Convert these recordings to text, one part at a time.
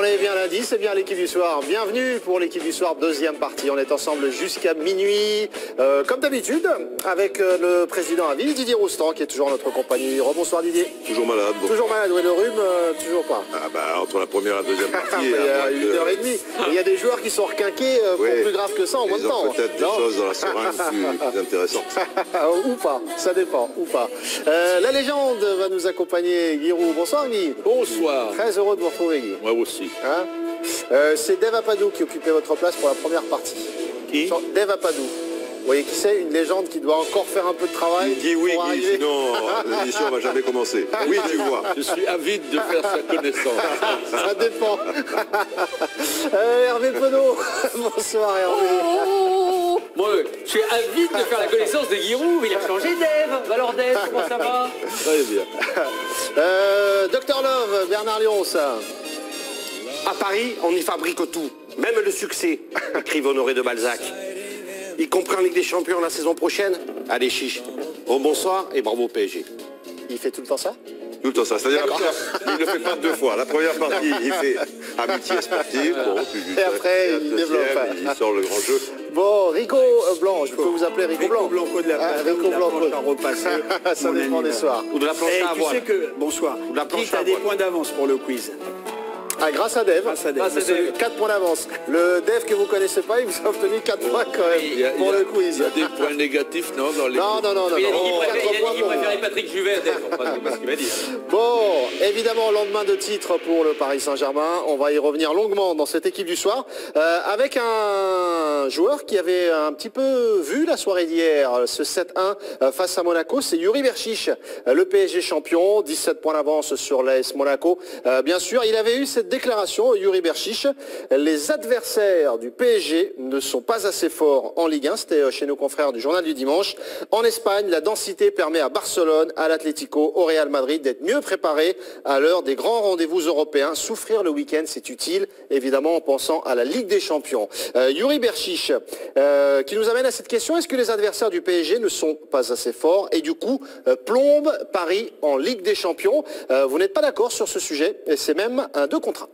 On est bien lundi, c'est bien l'équipe du soir. Bienvenue pour l'équipe du soir, deuxième partie. On est ensemble jusqu'à minuit, comme d'habitude, avec le président à vie, Didier Roustan, qui est toujours en notre compagnie. Rebonsoir Didier. Toujours malade. Bon. Toujours malade, oui, le rhume, toujours pas. Ah bah, entre la première et la deuxième partie... il y a 1h30. Il y a des joueurs qui sont requinqués pour plus grave que ça en moins de temps. Peut-être des choses dans la seringue plus intéressantes. Ou pas, ça dépend, ou pas. La légende va nous accompagner, Giroud. Bonsoir Guy. Bonsoir. Très heureux de vous retrouver Guy. Moi aussi. Hein, c'est Dave Apadou qui occupait votre place pour la première partie. Qui? Dave Apadou. Vous voyez qui c'est? Une légende qui doit encore faire un peu de travail. Dis oui, pour Guy, arriver. Sinon l'émission ne va jamais commencer. Oui, tu vois. Je suis avide de faire sa connaissance. Ça dépend. Hervé Penaud. Bonsoir Hervé. Moi, je suis avide de faire la connaissance de Giroud, mais il a changé Dave. Alors Dave, comment ça va? Très bien. Docteur Love, Bernard Lyons. À Paris, on y fabrique tout, même le succès, écrive Honoré de Balzac. Y compris en Ligue des Champions la saison prochaine? Allez chiche. Bon bonsoir et bravo PSG. Il fait tout le temps ça? Tout le temps ça. C'est-à-dire qu'il ne le fait pas deux fois. La première partie, il fait amitié sportive. Bon, et après, il développe. Il sort le grand jeu. Bon, Rico Blanc, je peux vous appeler Rico Blanc. Rico Blanco de la planche à repasser. Ça dépend des soirs. Ou de la planche Et à tu voile. sais que, bonsoir, Ou de la planche Guy, t'as à des voile. points d'avance pour le quiz. Ah, grâce à Dave. Grâce à Dave. 4 points d'avance. Le Dave que vous connaissez pas, il vous a obtenu 4 points quand même pour le quiz. Il y a des points négatifs, non, dans les... Non. Il a dit Quatre points qu'il pour préférait moi. Patrick Juvet à Dave. Enfin, c'est pas ce qu'il m'a dit. Bon, évidemment, lendemain de titre pour le Paris Saint-Germain. On va y revenir longuement dans cette équipe du soir. Avec un joueur qui avait un petit peu vu la soirée d'hier, ce 7-1 face à Monaco. C'est Yuri Berchiche, le PSG champion. 17 points d'avance sur l'AS Monaco. Bien sûr, il avait eu cette déclaration, Yuri Berchiche. Les adversaires du PSG ne sont pas assez forts en Ligue 1. C'était chez nos confrères du Journal du Dimanche. En Espagne, la densité permet à Barcelone, à l'Atlético, au Real Madrid d'être mieux préparés à l'heure des grands rendez-vous européens. Souffrir le week-end, c'est utile, évidemment en pensant à la Ligue des Champions. Yuri Berchiche, qui nous amène à cette question, est-ce que les adversaires du PSG ne sont pas assez forts et du coup plombent Paris en Ligue des Champions? Vous n'êtes pas d'accord sur ce sujet et c'est même un 2 contre 1.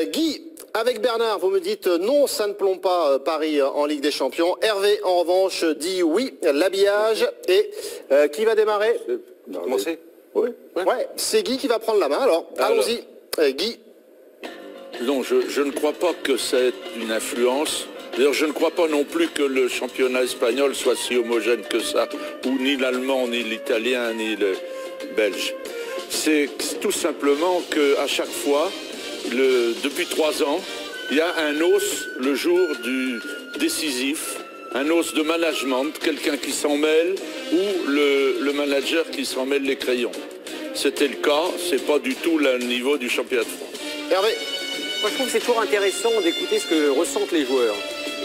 Guy, avec Bernard, vous me dites non, ça ne plombe pas Paris en Ligue des Champions. Hervé, en revanche, dit oui, l'habillage. Et qui va démarrer? Commencez. Oui. Ouais, c'est Guy qui va prendre la main. Alors, allons-y. Guy. Non, je ne crois pas que c'est une influence. D'ailleurs, je ne crois pas non plus que le championnat espagnol soit si homogène que ça, où ni l'allemand, ni l'italien, ni le belge. C'est tout simplement qu'à chaque fois, depuis 3 ans, il y a un os le jour du décisif, un os de management, quelqu'un qui s'en mêle, ou le manager qui s'en mêle les crayons. C'était le cas, c'est pas du tout le niveau du championnat de France. Hervé. Moi, je trouve que c'est toujours intéressant d'écouter ce que ressentent les joueurs.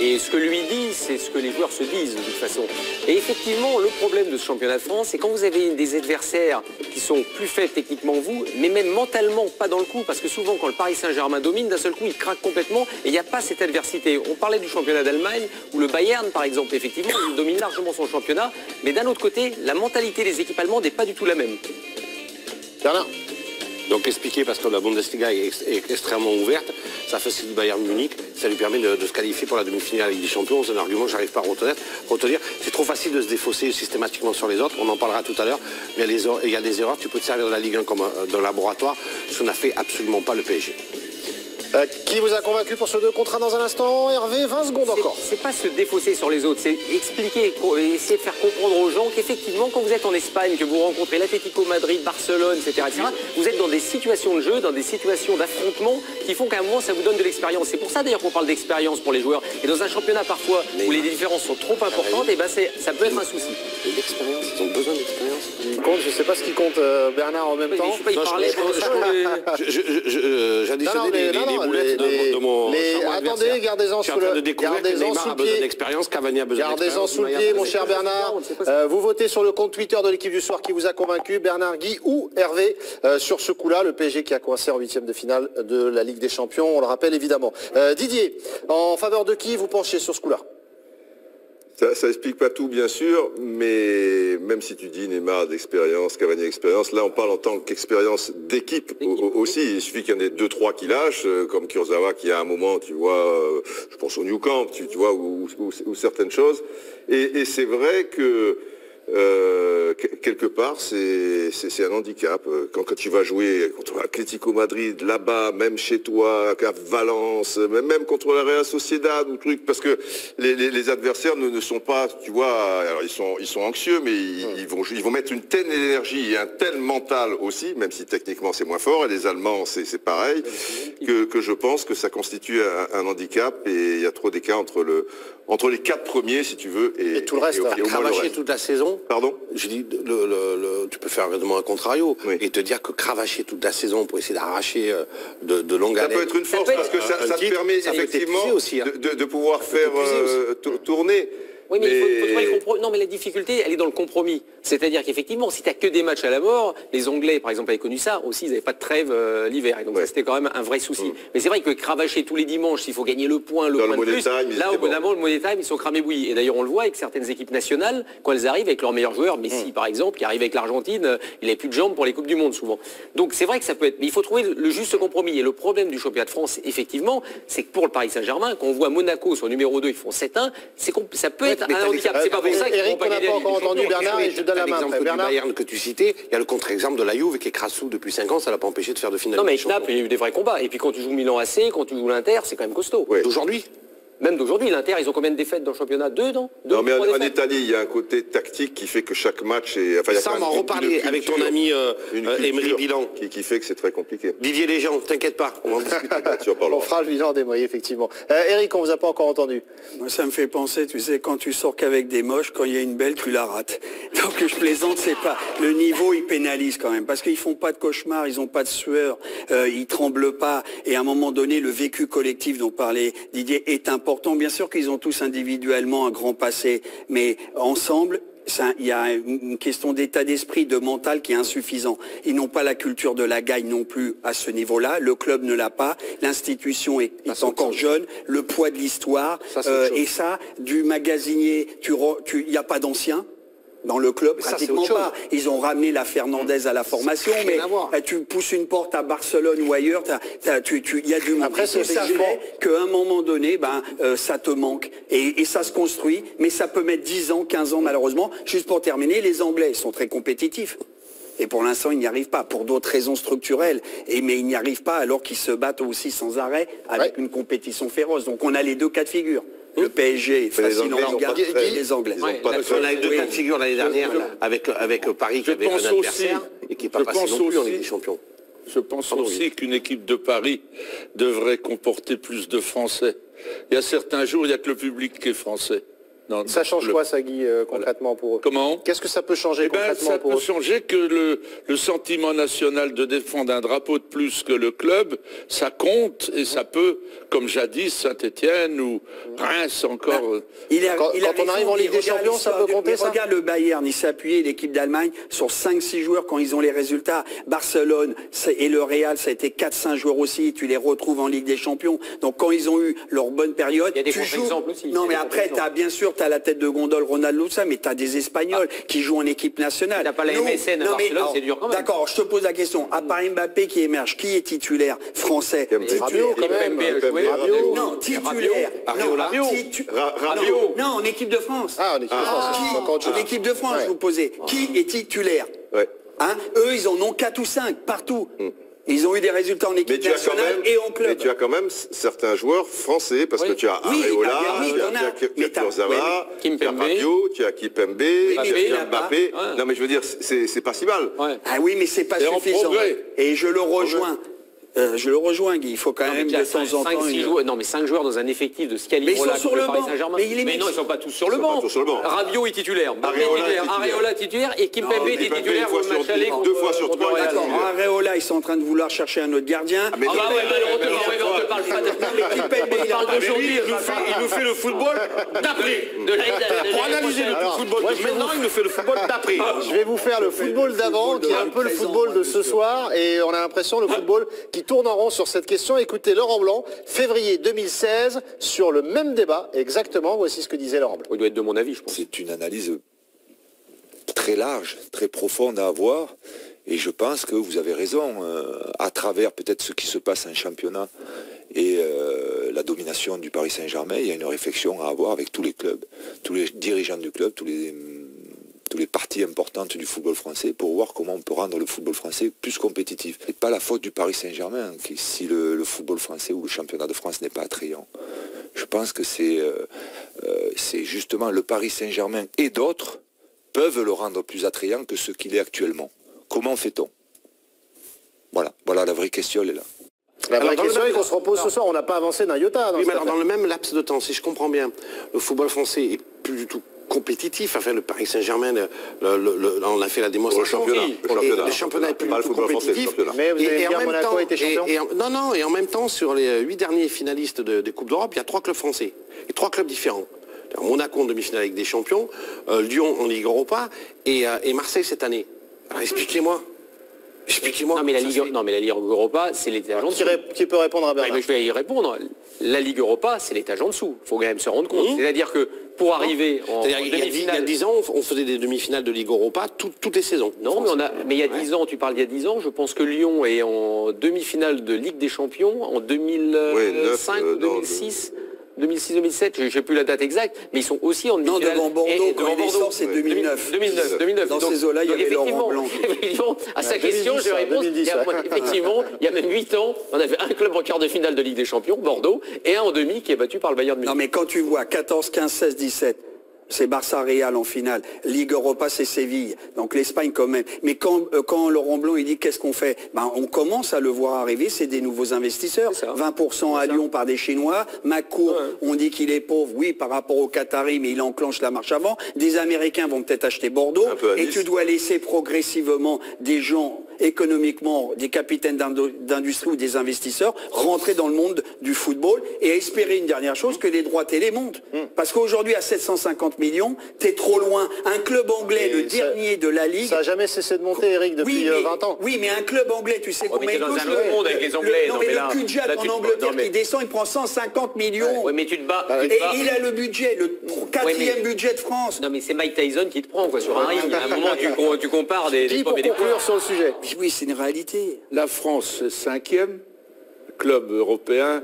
Et ce que lui dit, c'est ce que les joueurs se disent de toute façon. Et effectivement, le problème de ce championnat de France, c'est quand vous avez des adversaires qui sont plus faibles techniquement que vous, mais même mentalement pas dans le coup, parce que souvent quand le Paris Saint-Germain domine, d'un seul coup il craque complètement et il n'y a pas cette adversité. On parlait du championnat d'Allemagne, où le Bayern par exemple, effectivement, il domine largement son championnat, mais d'un autre côté, la mentalité des équipes allemandes n'est pas du tout la même. Bernard. Donc expliquer parce que la Bundesliga est extrêmement ouverte, ça facilite Bayern Munich, ça lui permet de se qualifier pour la demi-finale avec des champions. C'est un argument que j'arrive pas à retenir. C'est trop facile de se défausser systématiquement sur les autres, on en parlera tout à l'heure, mais il y a des erreurs, tu peux te servir de la Ligue 1 comme d'un laboratoire, ce qu'on n'a fait absolument pas le PSG. Qui vous a convaincu pour ce 2 contre 1 dans un instant? Hervé, 20 secondes encore. C'est pas se défausser sur les autres, c'est expliquer, essayer de faire comprendre aux gens qu'effectivement, quand vous êtes en Espagne, que vous rencontrez l'Atlético Madrid, Barcelone, etc., vous êtes dans des situations de jeu, dans des situations d'affrontement qui font qu'à un moment, ça vous donne de l'expérience. C'est pour ça d'ailleurs qu'on parle d'expérience pour les joueurs. Et dans un championnat parfois où les différences sont trop importantes, et ben ça peut être un souci. L'expérience, ils ont besoin d'expérience. Je ne sais pas ce qui compte, Bernard, en même temps. Il parlait j'additionnais les boulettes de mon attendez, gardez-en sous le pied. d'expérience, Cavani a besoin Gardez-en sous le pied, mon cher Bernard. Vous votez sur le compte Twitter de l'équipe du soir qui vous a convaincu, Bernard, Guy ou Hervé, sur ce coup-là. Le PSG qui a coincé en 8e de finale de la Ligue des Champions, on le rappelle évidemment. Didier, en faveur de qui vous penchez sur ce coup-là? Ça explique pas tout, bien sûr, mais même si tu dis Neymar d'expérience, Cavani d'expérience, là on parle en tant qu'expérience d'équipe aussi. Il suffit qu'il y en ait 2-3 qui lâchent, comme Kurzawa qui à un moment, tu vois, je pense au New Camp, tu vois, ou certaines choses. Et c'est vrai que quelque part, c'est un handicap. Quand tu vas jouer contre l'Atlético Madrid, là-bas, même chez toi, à Valence, même contre la Real Sociedad ou truc, parce que les adversaires ne sont pas, tu vois, alors ils sont anxieux, mais ils vont mettre une telle énergie et un tel mental aussi, même si techniquement c'est moins fort, et les Allemands c'est pareil, que je pense que ça constitue un handicap, et il y a trop d'écart entre les 4 premiers, si tu veux, et tout le reste. Cravacher toute la saison. Pardon? Je dis, tu peux faire vraiment un contrario et te dire que cravacher toute la saison pour essayer d'arracher de longues haleines. Ça peut être une force parce que ça te permet effectivement aussi, hein. de pouvoir faire tourner. Oui, mais il faut trouver le compromis. Non, mais la difficulté, elle est dans le compromis. C'est-à-dire qu'effectivement, si tu n'as que des matchs à la mort, les Anglais, par exemple, avaient connu ça, aussi, ils n'avaient pas de trêve l'hiver. Et donc, ça, c'était quand même un vrai souci. Mais c'est vrai que cravacher tous les dimanches, s'il faut gagner le point de plus, là, au bout d'un moment, le Money Time, ils sont cramés bouillis. Et d'ailleurs, on le voit avec certaines équipes nationales, quand elles arrivent avec leurs meilleurs joueurs, Messi, par exemple, qui arrive avec l'Argentine, il n'a plus de jambes pour les Coupes du Monde, souvent. Donc, c'est vrai que ça peut être. Mais il faut trouver le juste compromis. Et le problème du championnat de France, effectivement, c'est que pour le Paris Saint-Germain, quand on voit Monaco sur numéro 2, ils font 7-1, ça peut être un handicap. C'est pas pour ça qu'ils vont pas gagner. Eric, on n'a pas encore entendu Bernard et je donne la main. Bayern que tu citais, il y a le contre-exemple de la Juve qui est crassou depuis 5 ans, ça l'a pas empêché de faire de finale. Non mais avec Naples, il y a eu des vrais combats. Et puis quand tu joues Milan AC, quand tu joues l'Inter, c'est quand même costaud. D'aujourd'hui. Même d'aujourd'hui, l'Inter, ils ont combien de défaites dans le championnat? 2, non? Non, mais en Italie, il y a un côté tactique qui fait que chaque match est... Enfin, ça, on va en reparler avec ton ami Emery Bilan. Qui fait que c'est très compliqué. Didier Léjean, t'inquiète pas, on va en discuter. On fera le bilan d'Emery, effectivement. Eric, on vous a pas encore entendu. Moi, ça me fait penser, tu sais, quand tu sors qu'avec des moches, quand il y a une belle, tu la rates. Donc, je plaisante, c'est pas... Le niveau, il pénalise quand même, parce qu'ils font pas de cauchemar, ils ont pas de sueur, ils tremblent pas. Et à un moment donné, le vécu collectif dont parlait Didier est important. Bien sûr qu'ils ont tous individuellement un grand passé, mais ensemble, il y a une question d'état d'esprit, de mental qui est insuffisant. Ils n'ont pas la culture de la gagne non plus à ce niveau-là. Le club ne l'a pas. L'institution est encore jeune. Le poids de l'histoire. Et ça, du magasinier, il n'y a pas d'anciens. Dans le club, pratiquement pas. Ils ont ramené la Fernandez à la formation, mais tu pousses une porte à Barcelone ou ailleurs, il y a du monde. Après, ça fait qu'à un moment donné, ça te manque. Et ça se construit, mais ça peut mettre 10 ans, 15 ans malheureusement. Juste pour terminer, les Anglais sont très compétitifs. Et pour l'instant, ils n'y arrivent pas, pour d'autres raisons structurelles. Mais ils n'y arrivent pas alors qu'ils se battent aussi sans arrêt avec une compétition féroce. Donc on a les deux cas de figure. Le PSG, facile en regard, et les Anglais. On a eu 2 cas de figure l'année dernière avec Paris qui avait un adversaire et qui n'est pas passé non plus en Ligue des Champions. Je pense aussi qu'une équipe de Paris devrait comporter plus de Français. Il y a certains jours, il n'y a que le public qui est français. Ça change quoi, ça, Guy, concrètement pour eux? Comment? Qu'est-ce que ça peut changer concrètement pour eux? Ça peut changer que le sentiment national de défendre un drapeau de plus que le club, ça compte et ça peut, comme jadis Saint-Étienne ou Reims encore. Quand on arrive en Ligue des Champions, ça peut compter, ça? Regarde le Bayern, il s'est appuyé, l'équipe d'Allemagne, sur 5-6 joueurs quand ils ont les résultats. Barcelone et le Real, ça a été 4-5 joueurs aussi, tu les retrouves en Ligue des Champions. Donc quand ils ont eu leur bonne période, il y a des contre-exemples aussi. Non mais après, bien sûr, tu as la tête de gondole Ronaldo, ça, mais tu as des Espagnols qui jouent en équipe nationale. Tu n'as pas la MSN à Barcelone, c'est dur quand même. D'accord, je te pose la question. À part Mbappé qui émerge, qui est titulaire français? Rabiot, quand même. Non, titulaire. Rabiot. Non, en équipe de France. Ah, en équipe de France. En équipe de France, je vous posais. Qui est titulaire? Eux, ils en ont 4 ou 5 partout. Ils ont eu des résultats en équipe nationale et en club. Mais tu as quand même certains joueurs français, parce que tu as Areola, tu as Kurzawa, tu as Rabiot, tu as Kimpembe, tu as Mbappé. Non mais je veux dire, c'est pas si mal. Ah oui, mais c'est pas suffisant. Et je le rejoins. Guy. Il faut quand même de temps en temps. Non, mais 5 joueurs dans un effectif de ce calibre-là sur le Paris Saint-Germain. Mais non, ils sont pas tous sur le banc. Rabiot est titulaire, Areola titulaire et Kimpembe est titulaire. 2 fois sur 3. D'accord. Areola, ils sont en train de vouloir chercher un autre gardien. On te parle pas de d'aujourd'hui. Il nous fait le football d'après. Pour analyser le football de maintenant, il nous fait le football d'après. Je vais vous faire le football d'avant, qui est un peu le football de ce soir, et on a l'impression le football qui qui tourne en rond sur cette question. Écoutez Laurent Blanc, février 2016, sur le même débat, exactement, voici ce que disait Laurent Blanc. Il doit être de mon avis, je pense. C'est une analyse très large, très profonde à avoir. Et je pense que vous avez raison, à travers peut-être ce qui se passe en championnat et la domination du Paris Saint-Germain, il y a une réflexion à avoir avec tous les clubs, tous les dirigeants du club, tous les parties importantes du football français pour voir comment on peut rendre le football français plus compétitif. C'est pas la faute du Paris Saint-Germain si le football français ou le championnat de France n'est pas attrayant. Je pense que c'est justement le Paris Saint-Germain et d'autres peuvent le rendre plus attrayant que ce qu'il est actuellement. Comment fait-on? Voilà, la vraie question, elle est là. La vraie question est qu'on se repose ce soir, on n'a pas avancé d'un iota. Oui, mais alors dans le même laps de temps, si je comprends bien, le football français est plus du tout compétitif. Enfin, le Paris Saint-Germain, on a fait la démonstration. Le championnat est plus du tout compétitif. Mais vous avez bien Monaco a été champion. Et en même temps, sur les 8 derniers finalistes des Coupes d'Europe, il y a 3 clubs français et 3 clubs différents. Monaco en demi-finale avec des champions, Lyon en Ligue Europa et Marseille cette année. Alors, expliquez-moi. Non mais la Ligue Europa, c'est l'étage en dessous. Qui peut répondre à Bernard? Je vais y répondre. La Ligue Europa, c'est l'étage en dessous. Il faut quand même se rendre compte. C'est-à-dire que pour arriver en demi-finale... Il y a 10 ans, on faisait des demi-finales de Ligue Europa toutes les saisons. Non, mais il y a 10 ans, tu parles d'il y a 10 ans, je pense que Lyon est en demi-finale de Ligue des Champions en 2005 ou 2006. 2006-2007, je n'ai plus la date exacte, mais ils sont aussi en demi-finale. Non, devant Bordeaux, quand il sort, c'est 2009. 2009. Dans ces eaux-là, il y avait Laurent Blanc. À sa question, je réponds, effectivement, il y a même 8 ans, on avait un club en quart de finale de Ligue des Champions, Bordeaux, et un en demi qui est battu par le Bayern de Munich. Non, mais quand tu vois 14, 15, 16, 17, c'est Barça-Real en finale. Ligue Europa, c'est Séville. Donc l'Espagne quand même. Mais quand Laurent Blanc il dit qu'est-ce qu'on fait, on commence à le voir arriver, c'est des nouveaux investisseurs. 20% à Lyon par des Chinois. Maccourt, on dit qu'il est pauvre, oui, par rapport aux Qataris, mais il enclenche la marche avant. Des Américains vont peut-être acheter Bordeaux. Et tu dois laisser progressivement des gens économiquement, des capitaines d'industrie ou des investisseurs rentrer dans le monde du football et espérer une dernière chose, que les droits télé montent. Parce qu'aujourd'hui, à 750 millions, t'es trop loin. Un club anglais, le dernier de la Ligue... Ça n'a jamais cessé de monter, Eric, depuis 20 ans. Oui, mais un club anglais, tu sais combien il touche? Dans un autre monde avec les Anglais. Non, mais le budget en Angleterre qui descend, il prend 150 millions. Oui, mais tu te bats. Et il a le budget, le 4e budget de France. Non, mais c'est Mike Tyson qui te prend, quoi, sur un ring. À un moment, tu compares des Pour conclure sur le sujet. Oui, c'est une réalité. La France, c'est 5e club européen.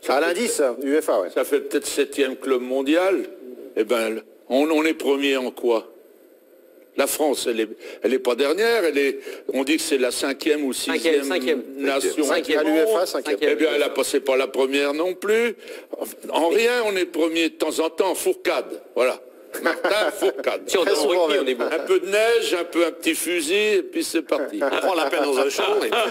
À l'indice, UEFA, ouais. Ça fait peut-être 7e club mondial. Eh ben, on est premier en quoi? La France, elle est pas dernière. On dit que c'est la 5e ou 6e nation. À l'UEFA, 5e. Eh bien, c'est pas la première non plus. En rien, on est premier de temps en temps. Fourcade, voilà. Martin Fourcade. Si on est on est bon. Un peu de neige, un petit fusil, et puis c'est parti. On prend la peine dans un champ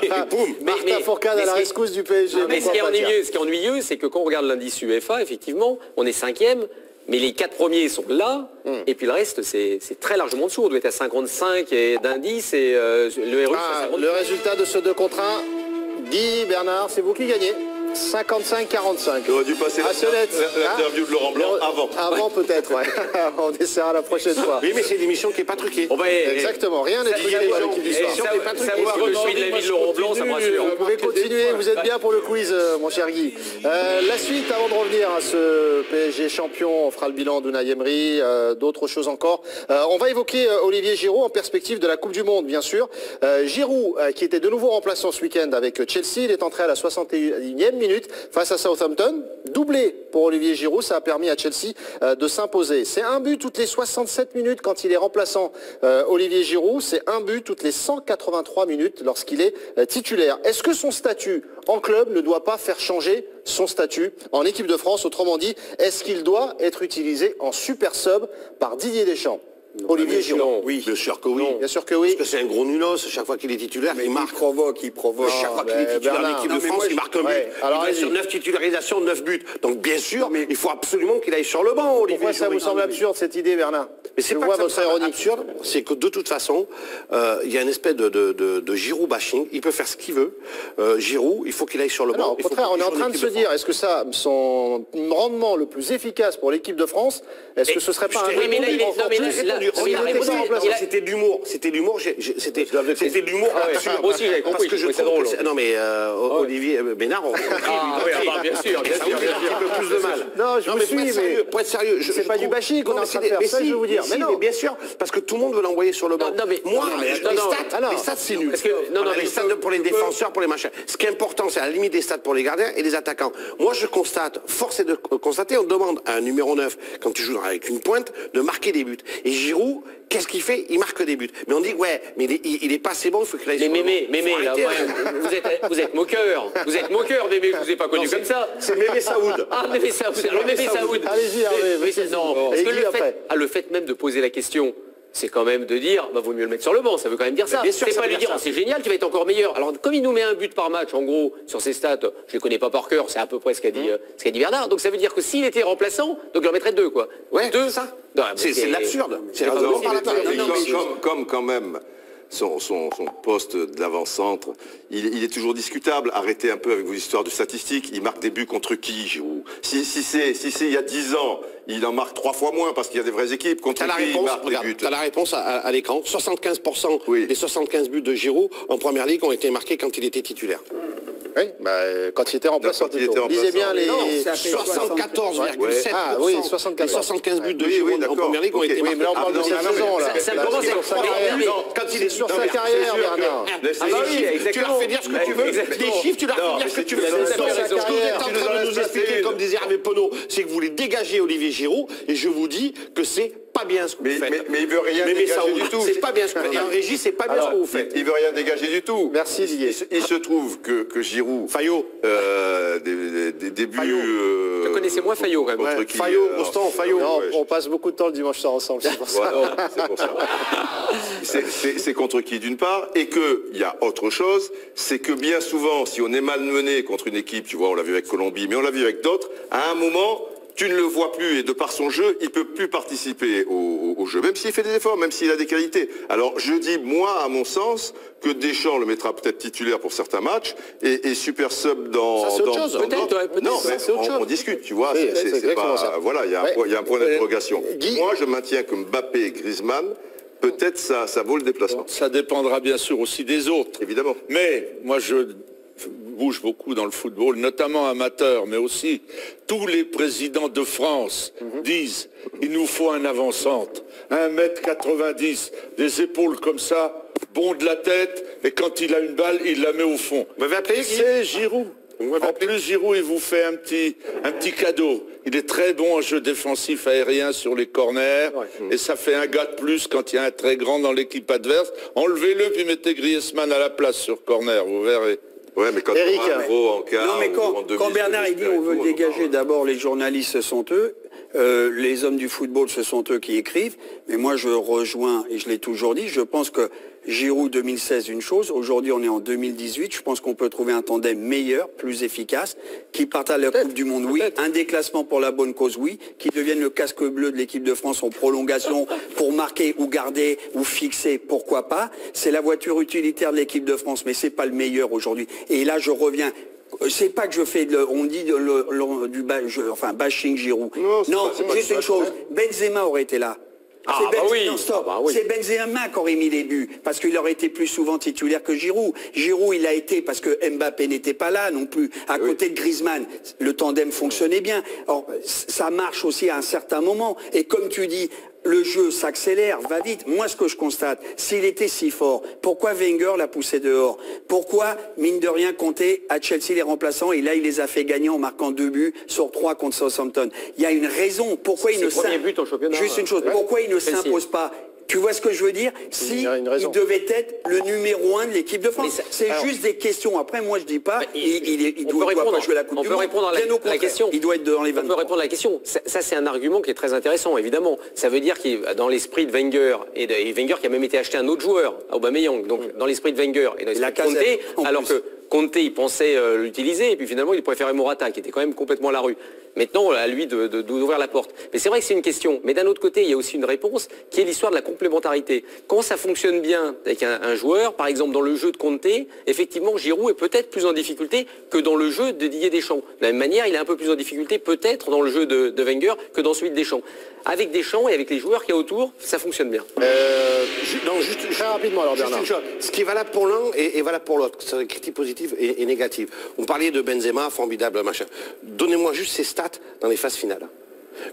et boum. Martin Fourcade à la rescousse du PSG. Mais ce qui est ennuyeux, c'est que quand on regarde l'indice UEFA, effectivement, on est 5e, mais les 4 premiers sont là, et puis le reste, c'est très largement en dessous. On doit être à 55 d'indice, et le RE, c'est 55. Le résultat de ce 2 contre 1, Guy, Bernard, c'est vous qui gagnez. 55-45. J'aurais dû passer l'interview de Laurent Blanc avant. Avant peut-être, ouais. On essaiera la prochaine fois. Oui, mais c'est une émission qui n'est pas truquée. Exactement, rien n'est truqué dans l'équipe du soir. Savoir que je suis de l'avis de Laurent Blanc, ça me rassure. Vous pouvez continuer, vous êtes bien pour le quiz, mon cher Guy. La suite, avant de revenir à ce PSG champion, on fera le bilan d'Unai Emery, d'autres choses encore. On va évoquer Olivier Giroud en perspective de la Coupe du Monde, bien sûr. Giroud, qui était de nouveau remplaçant ce week-end avec Chelsea, il est entré à la 61e minute face à Southampton. Doublé pour Olivier Giroud, ça a permis à Chelsea de s'imposer. C'est un but toutes les 67 minutes quand il est remplaçant Olivier Giroud. C'est un but toutes les 183 minutes lorsqu'il est titulaire. Est-ce que son statut en club ne doit pas faire changer son statut en équipe de France? Autrement dit, est-ce qu'il doit être utilisé en super sub par Didier Deschamps? Olivier Giroud. Oui, bien sûr que oui. Bien sûr que oui. Parce que c'est un gros nulos, chaque fois qu'il est titulaire, il marque. Il provoque. Chaque fois qu'il est titulaire en équipe de France, il marque un but. Alors, il est sur 9 titularisations, 9 buts. Donc bien sûr, il faut absolument qu'il aille sur le banc, Olivier. Pourquoi ça vous semble absurde cette idée, Bernard? Mais c'est pas votre ironie absurde, c'est que de toute façon, il y a une espèce de Giroud bashing. Il peut faire ce qu'il veut. Giroud, il faut qu'il aille sur le banc. Au contraire, on est en train de se dire, est-ce que ça, son rendement le plus efficace pour l'équipe de France, est-ce que ce serait pas un C'était de l'humour. C'était de l'humour. C'était de l'humour absurde. Moi aussi, j'avais compris. Parce que je trouve que... Non, mais Olivier Bénard, bien sûr. Ça vous fait un petit peu plus de mal. Non, je me suis, mais pour être sérieux, c'est pas du bashing qu'on est en train de faire, ça je veux vous dire. Mais non, bien sûr, parce que tout le monde veut l'envoyer sur le banc. Moi, les stats, c'est nul. Les stats pour les défenseurs, pour les machins. Ce qui est important, c'est à la limite des stats pour les gardiens et les attaquants. Moi, je constate, force est de constater, on demande à un numéro 9, quand tu joues avec une pointe, de marquer des buts. Et Giroud, qu'est-ce qu'il fait? Il marque des buts. Mais on dit, ouais, mais il est pas assez bon, il faut qu'il aille sur le banc. Mémé, là, vous êtes moqueur. Vous êtes moqueur, Mémé, je vous ai pas connu comme ça. C'est Mémé Saoud. Ah, Mémé Saoud. Allez-y, Hervé. Non, parce que le fait même de poser la question, c'est quand même de dire, vaut mieux le mettre sur le banc, ça veut quand même dire ça. Bien sûr, c'est pas lui dire, c'est génial, tu vas être encore meilleur. Alors, comme il nous met un but par match, en gros, sur ses stats, je les connais pas par cœur, c'est à peu près ce qu'a dit Bernard, donc ça veut dire que s'il était remplaçant, donc il en mettrait 2, quoi. Ouais, deux, ça. C'est de l'absurde. C'est comme quand même son poste d'avant-centre, il est toujours discutable. Arrêtez un peu avec vos histoires de statistiques. Il marque des buts contre qui, Giroud? Si c'est il y a 10 ans, il en marque 3 fois moins parce qu'il y a des vraies équipes. Contre qui il marque des buts? T'as la réponse à l'écran. 75% des 75 buts de Giroud en première ligue ont été marqués quand il était titulaire. Oui, quand il était remplaçant. Lisez bien les 74,7%. Ah oui, 75 buts de Giroud en première ligue ont été marqués. Oui, mais là on parle de cette saison, là. Ça commence sur sa carrière. Quand il est sur sa carrière, Bernard. Tu leur fais dire ce que tu veux. Les chiffres, tu leur fais dire ce que tu veux. Ce que vous êtes en train de nous expliquer, comme disait Hervé Penaud, c'est que vous voulez dégager Olivier Giroud, et je vous dis que c'est pas bien ce que vous faites. Mais il veut rien dégager du tout. C'est pas bien ce que vous faites. En régie, c'est pas bien ce que vous faites. Il veut rien dégager du tout. Merci Didier. Il se trouve que Giroud, Fayot, des débuts. Je connaissais moins Fayot quand même. Fayot, Rostand, Fayot. On passe beaucoup de temps le dimanche soir ensemble, c'est pour ça. Voilà, c'est pour ça. C'est contre qui d'une part, et qu'il y a autre chose, c'est que bien souvent, si on est malmené contre une équipe, tu vois, on l'a vu avec Colombie, mais on l'a vu avec d'autres, à un moment, tu ne le vois plus, et de par son jeu, il peut plus participer au jeu, même s'il fait des efforts, même s'il a des qualités. Alors je dis, moi, à mon sens, que Deschamps le mettra peut-être titulaire pour certains matchs, et super sub dans... Ça, c'est autre chose, peut-être. Non, mais on discute, tu vois, oui, c'est pas... Ça. Voilà, il y a un point d'interrogation. Guy... Moi, je maintiens que Mbappé et Griezmann, peut-être ça vaut le déplacement. Ça dépendra bien sûr aussi des autres. Évidemment. Mais moi, je bouge beaucoup dans le football, notamment amateur, mais aussi tous les présidents de France disent il nous faut un avant-centre, 1m90, des épaules comme ça, bon de la tête, et quand il a une balle, il la met au fond. Vous m'avez appelé, c'est Giroud. En plus, Giroud, il vous fait un petit cadeau. Il est très bon en jeu défensif aérien sur les corners, et ça fait un gars de plus quand il y a un très grand dans l'équipe adverse. Enlevez-le, puis mettez Griezmann à la place sur corner, vous verrez. Ouais, mais quand Eric, en quart, non, mais ou en demi, quand Bernard il dit on veut le dégager, d'abord les journalistes ce sont eux, les hommes du football ce sont eux qui écrivent, mais moi je rejoins, et je l'ai toujours dit, je pense que Giroud 2016 une chose, aujourd'hui on est en 2018, je pense qu'on peut trouver un tandem meilleur, plus efficace, qui parte à la Coupe du Monde, oui, un déclassement pour la bonne cause, oui, qui devienne le casque bleu de l'équipe de France en prolongation pour marquer ou garder ou fixer, pourquoi pas, c'est la voiture utilitaire de l'équipe de France, mais c'est pas le meilleur aujourd'hui. Et là je reviens, c'est pas que je fais on dit bashing Giroud. Non, juste une chose, Benzema aurait été là. C'est Benzema qui aurait mis les buts, parce qu'il aurait été plus souvent titulaire que Giroud. Giroud, il a été, parce que Mbappé n'était pas là non plus, à côté de Griezmann. Le tandem fonctionnait bien. Or, ça marche aussi à un certain moment. Et comme tu dis, le jeu s'accélère, va vite. Moi, ce que je constate, s'il était si fort, pourquoi Wenger l'a poussé dehors? Pourquoi, mine de rien, Conte à Chelsea les remplaçants, et là, il les a fait gagner en marquant 2 buts sur 3 contre Southampton? Il y a une raison. Pourquoi il ne Juste une chose. Pourquoi il ne s'impose pas? Tu vois ce que je veux dire? Si il devait être le numéro 1 de l'équipe de France. C'est juste des questions. Après, moi, je dis pas, il doit pas jouer la Coupe du Monde. On peut répondre à la question. Il doit être dans les 20. On peut répondre à la question. Ça, c'est un argument qui est très intéressant, évidemment. Ça veut dire qu'il dans l'esprit de Wenger, et Wenger qui a même été acheté un autre joueur, Aubameyang, donc dans l'esprit de Wenger et dans l'esprit de Conte, alors que Conte, il pensait l'utiliser, et puis finalement, il préférait Morata, qui était quand même complètement à la rue. Maintenant, à lui d'ouvrir la porte. Mais c'est vrai que c'est une question. Mais d'un autre côté, il y a aussi une réponse qui est l'histoire de la complémentarité. Quand ça fonctionne bien avec un joueur, par exemple dans le jeu de Conte, effectivement, Giroud est peut-être plus en difficulté que dans le jeu de Didier Deschamps. De la même manière, il est un peu plus en difficulté peut-être dans le jeu de Wenger que dans celui de Deschamps. Avec Deschamps et avec les joueurs qu'il y a autour, ça fonctionne bien. Juste très rapidement alors, Bernard. Ce qui est valable pour l'un est valable pour l'autre. C'est une critique positive et négative. On parlait de Benzema, formidable, machin. Donnez-moi juste ses stats dans les phases finales.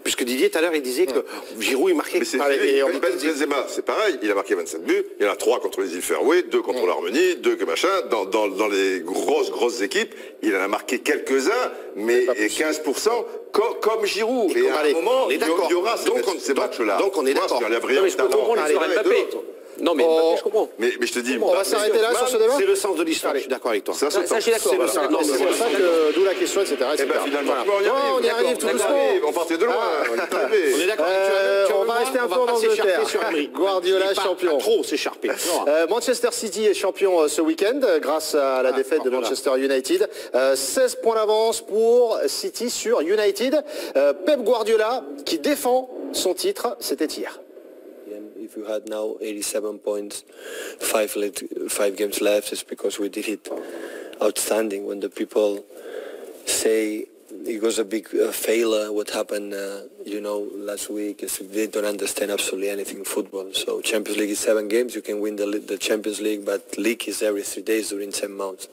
Puisque Didier, tout à l'heure, il disait que Giroud, il marquait... Benzema, c'est pareil, il a marqué 27 buts, il y en a 3 contre les îles Faroé, 2 contre l'Arménie, 2 que machin. Dans les grosses équipes, il en a marqué quelques-uns, mais 15%, comme Giroud. Et à un moment, il y aura ces matchs-là. Donc on est d'accord. Je peux comprendre l'histoire Mbappé. Non, mais Mbappé, je comprends. Mais je te dis... On va s'arrêter là sur ce débat. C'est le sens de l'histoire, je suis d'accord avec toi. Ça, je suis d'accord. C'est pour ça que d'où la question, etc. Et bien finalement, on y arrive tout doucement. On partait de loin. On est d'accord. On va rester un peu en Angleterre. Guardiola champion. Trop s'écharper. Manchester City est champion ce week-end grâce à la défaite de Manchester United. 16 points d'avance pour City sur United. Pep Guardiola qui défend son titre, c'était hier. If you had now 87 points, 5 games left, it's because we did it outstanding. When the people say it was a big failure, what happened, last week, they don't understand absolutely anything in football. So Champions League is 7 games, you can win the Champions League, but league is every 3 days during 10 months.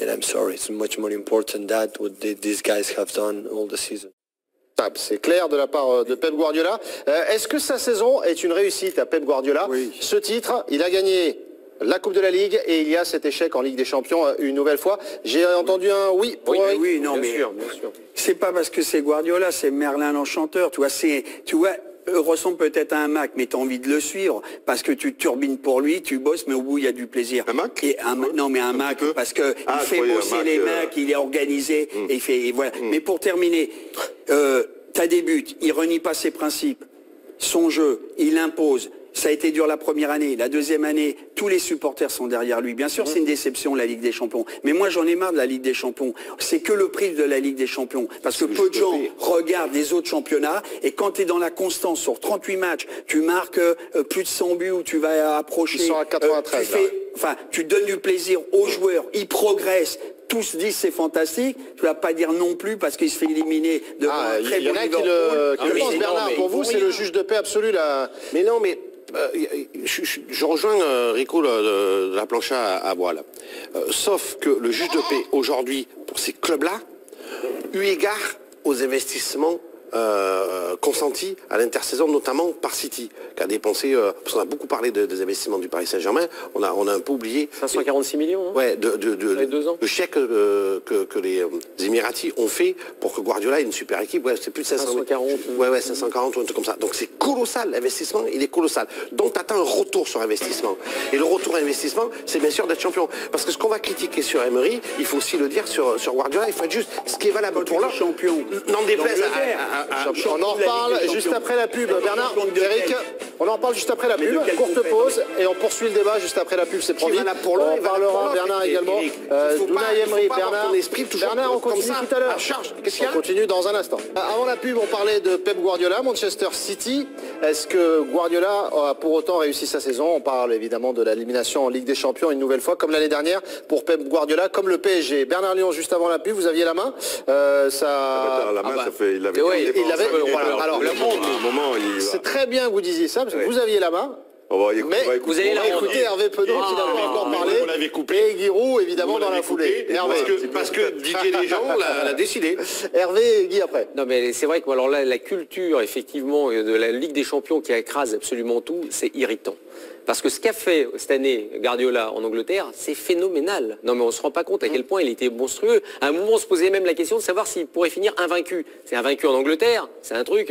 And I'm sorry, it's much more important that what these guys have done all the season. C'est clair de la part de Pep Guardiola. Est-ce que sa saison est une réussite à Pep Guardiola? Oui. Ce titre, il a gagné la Coupe de la Ligue et il y a cet échec en Ligue des Champions une nouvelle fois. J'ai entendu un oui pour Eric. Oui, non, Bien mais sûr. c'est pas parce que c'est Guardiola, c'est Merlin l'Enchanteur. Tu vois, ressemble peut-être à un Mac, mais tu as envie de le suivre parce que tu turbines pour lui, tu bosses, mais au bout il y a du plaisir. Un Mac Non, mais un Mac parce que il fait bosser les mecs, il est organisé et il fait voilà. Mais pour terminer, t'as des buts, il renie pas ses principes, son jeu, il impose. Ça a été dur la première année, la deuxième année, tous les supporters sont derrière lui. Bien sûr, c'est une déception la Ligue des Champions, mais moi j'en ai marre de la Ligue des Champions. C'est que le prix de la Ligue des Champions, parce que peu de gens regardent les autres championnats, et quand tu es dans la constance sur 38 matchs, tu marques plus de 100 buts, où tu vas approcher... Ils sont à 93. Tu donnes du plaisir aux joueurs, ils progressent. Tous disent c'est fantastique, tu vas pas dire non plus parce qu'il se fait éliminer devant un très bon Liverpool. Je pense, Bernard, pour vous, c'est le juge de paix absolu là. Mais non, mais je rejoins Rico de la plancha à voile. Sauf que le juge de paix aujourd'hui, pour ces clubs-là, eu égard aux investissements consentis à l'intersaison, notamment par City, qui a dépensé, parce qu'on a beaucoup parlé des investissements du Paris Saint-Germain, on a un peu oublié... 546 millions, hein, ouais, de 2 ans. le chèque que les Émiratis ont fait pour que Guardiola ait une super équipe. Ouais, c'est plus de 540. Ouais, 540 ou un truc comme ça. Donc c'est colossal, l'investissement, il est colossal. Donc tu attends un retour sur investissement. Et le retour à investissement, c'est bien sûr d'être champion. Parce que ce qu'on va critiquer sur Emery, il faut aussi le dire sur Guardiola, il faut être juste ce qui est valable pour l'un. Champion. N'en déplaise On en reparle juste après la pub, Bernard. Eric, on en reparle juste après la pub. Courte pause et on poursuit le débat juste après la pub, c'est promis. On parlera Bernard également. Unai Emery, Bernard, on continue tout à l'heure. On continue dans un instant. Avant la pub, on parlait de Pep Guardiola, Manchester City. Est-ce que Guardiola a pour autant réussi sa saison? On parle évidemment de l'élimination en Ligue des Champions une nouvelle fois, comme l'année dernière pour Pep Guardiola, comme le PSG. Bernard Lyon, juste avant la pub, vous aviez la main. La main, ça fait... Il l'avait. Alors, c'est très bien que vous disiez ça, parce que vous aviez la main. Mais vous allez écouter Hervé Penaud qui n'a pas encore parlé. Et Giroud, évidemment, dans la foulée. Hervé. Parce que Didier Deschamps l'a décidé. Hervé et Guy après. Non, mais c'est vrai que alors là, la culture, effectivement, de la Ligue des Champions qui écrase absolument tout, c'est irritant. Parce que ce qu'a fait cette année Guardiola en Angleterre, c'est phénoménal. Non mais on ne se rend pas compte à quel point il était monstrueux. À un moment, on se posait même la question de savoir s'il pourrait finir invaincu. C'est invaincu en Angleterre, c'est un truc,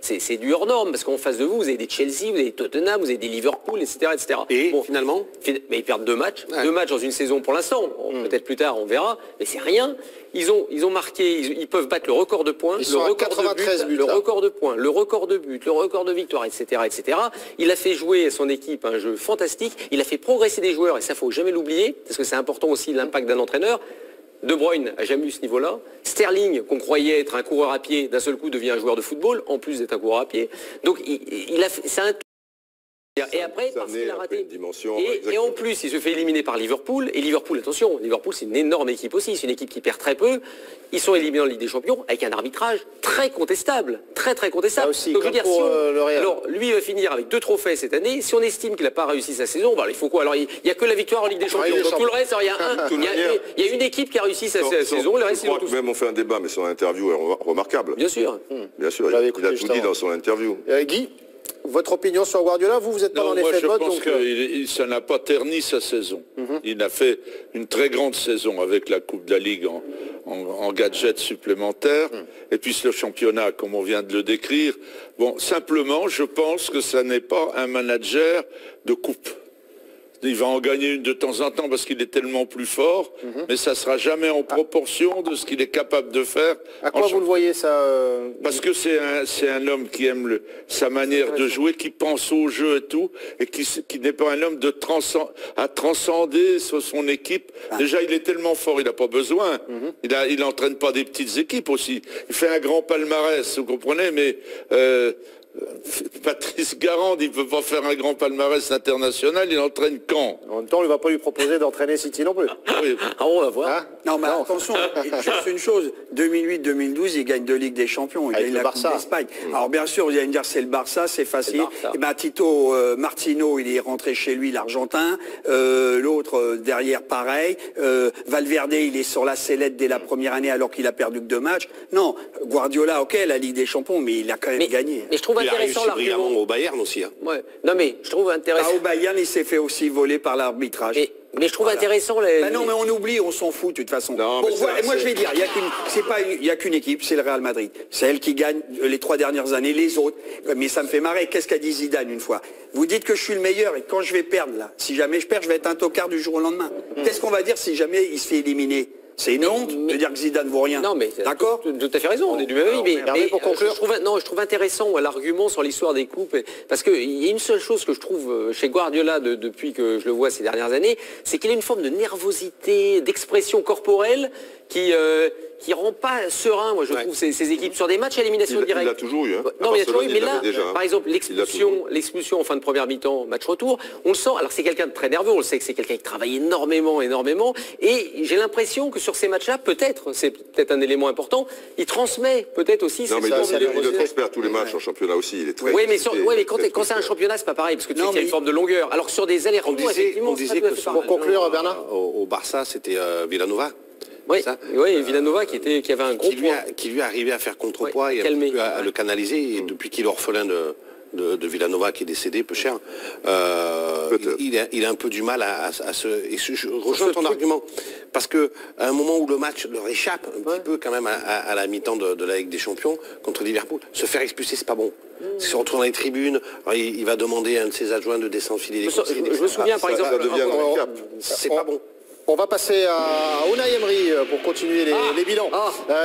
c'est du hors norme, parce qu'en face de vous, vous avez des Chelsea, vous avez des Tottenham, vous avez des Liverpool, etc. etc. Et bon, finalement mais ils perdent 2 matchs. Ouais. 2 matchs dans une saison pour l'instant. Peut-être plus tard, on verra, mais c'est rien. ils ont marqué, ils peuvent battre le record de points, Ils sont à 93 buts, le là. record de points, le record de buts, le record de victoires, etc., etc. Il a fait jouer son équipe un jeu fantastique. Il a fait progresser des joueurs, et ça, faut jamais l'oublier, parce que c'est important aussi l'impact d'un entraîneur. De Bruyne n'a jamais eu ce niveau-là. Sterling, qu'on croyait être un coureur à pied, d'un seul coup devient un joueur de football, en plus d'être un coureur à pied. Donc, c'est un... Et après, parce qu'il a raté. Et en plus, il se fait éliminer par Liverpool. Et Liverpool, attention, Liverpool, c'est une énorme équipe aussi. C'est une équipe qui perd très peu. Ils sont éliminés en Ligue des Champions avec un arbitrage très contestable. Très, très contestable. Là aussi, donc, je veux dire, pour, le Real. alors, lui, il va finir avec 2 trophées cette année. Si on estime qu'il n'a pas réussi sa saison, bah, il faut quoi? Alors, il n'y a que la victoire en Ligue des Champions. Donc, tout le reste, alors, il y a une équipe qui a réussi sa saison. Le reste, je crois que même on fait un débat, mais son interview est remarquable. Bien sûr. Bien sûr, il a tout dit dans son interview. Guy, votre opinion sur Guardiola, vous n'êtes pas dans l'effet de mode. Je pense que ça n'a pas terni sa saison. Il a fait une très grande saison avec la Coupe de la Ligue en gadget supplémentaire. Et puis le championnat, comme on vient de le décrire. Bon, simplement, je pense que ça n'est pas un manager de coupe. Il va en gagner une de temps en temps parce qu'il est tellement plus fort, mais ça ne sera jamais en proportion de ce qu'il est capable de faire. À quoi vous le voyez, ça Parce que c'est un homme qui aime sa manière de jouer, qui pense au jeu et tout, et qui n'est pas un homme à transcender son équipe. Déjà, il est tellement fort, il n'a pas besoin. Il n'entraîne pas des petites équipes aussi. Il fait un grand palmarès, vous comprenez, mais... Patrice Garande, il ne peut pas faire un grand palmarès international, il entraîne quand? En même temps, on ne va pas lui proposer d'entraîner City non plus. Oui. On va voir. Hein Non, mais attention, juste une chose, 2008-2012, il gagne 2 Ligues des Champions, il Avec gagne le la Coupe Barça. d'Espagne. Alors bien sûr, vous allez me dire c'est le Barça, c'est facile. Barça. Et ben Tito Martino, il est rentré chez lui, l'Argentin. L'autre derrière, pareil. Valverde, il est sur la sellette dès la première année alors qu'il a perdu que 2 matchs. Non, Guardiola, ok, la Ligue des Champions, mais il a quand même gagné. Mais je trouve Il a réussi intéressant brillamment l'argument. au Bayern aussi. Hein. Ouais. Non, mais je trouve intéressant. Au Bayern, il s'est fait aussi voler par l'arbitrage. Mais je trouve intéressant... Ben non, mais on oublie, on s'en fout de toute façon. Non, Bon, mais voilà, moi je vais dire, il n'y a qu'une équipe, c'est le Real Madrid. C'est elle qui gagne les 3 dernières années, les autres. Mais ça me fait marrer. Qu'est-ce qu'a dit Zidane une fois? Vous dites que je suis le meilleur et quand je vais perdre là, si jamais je perds, je vais être un tocard du jour au lendemain. Qu'est-ce qu'on va dire si jamais il se fait éliminer? C'est une honte de dire que Zidane vaut rien. Non, mais d'accord, tout à fait raison, on est du même avis. Mais pour conclure. je trouve intéressant l'argument sur l'histoire des coupes, parce qu'il y a une seule chose que je trouve chez Guardiola depuis que je le vois ces dernières années, c'est qu'il a une forme de nervosité, d'expression corporelle qui rend pas serein, moi je trouve, ces équipes sur des matchs à élimination directe. Il l'a toujours eu. Hein. Non, mais il a toujours eu, mais là, déjà, hein. par exemple, l'expulsion en fin de première mi-temps, match retour, on le sent, alors c'est quelqu'un de très nerveux, on le sait que c'est quelqu'un qui travaille énormément, et j'ai l'impression que sur ces matchs-là, c'est peut-être un élément important, il transmet peut-être aussi... Non, mais il le transfère tous les matchs en championnat aussi, il est très... Oui, mais quand c'est un championnat, c'est pas pareil, parce que tu sais qu'il y a une forme de longueur. Alors que sur des allers-retours, effectivement, on disait que pour conclure, Bernard, au Barça, c'était Villanova. Oui, Villanova qui avait un gros point. Qui lui arrivait à faire contrepoids et à le canaliser. Et depuis qu'il est orphelin de Villanova qui est décédé peu cher, il a un peu du mal à se... Et je rejoins ton argument. Parce qu'à un moment où le match leur échappe un petit peu quand même à la mi-temps de la Ligue des Champions contre Liverpool, se faire expulser, c'est pas bon. S'il se retrouve dans les tribunes, il va demander à un de ses adjoints de descendre filer des conseils. Je me souviens par exemple... Ça devient un handicap. C'est pas bon. On va passer à Unai Emery pour continuer les bilans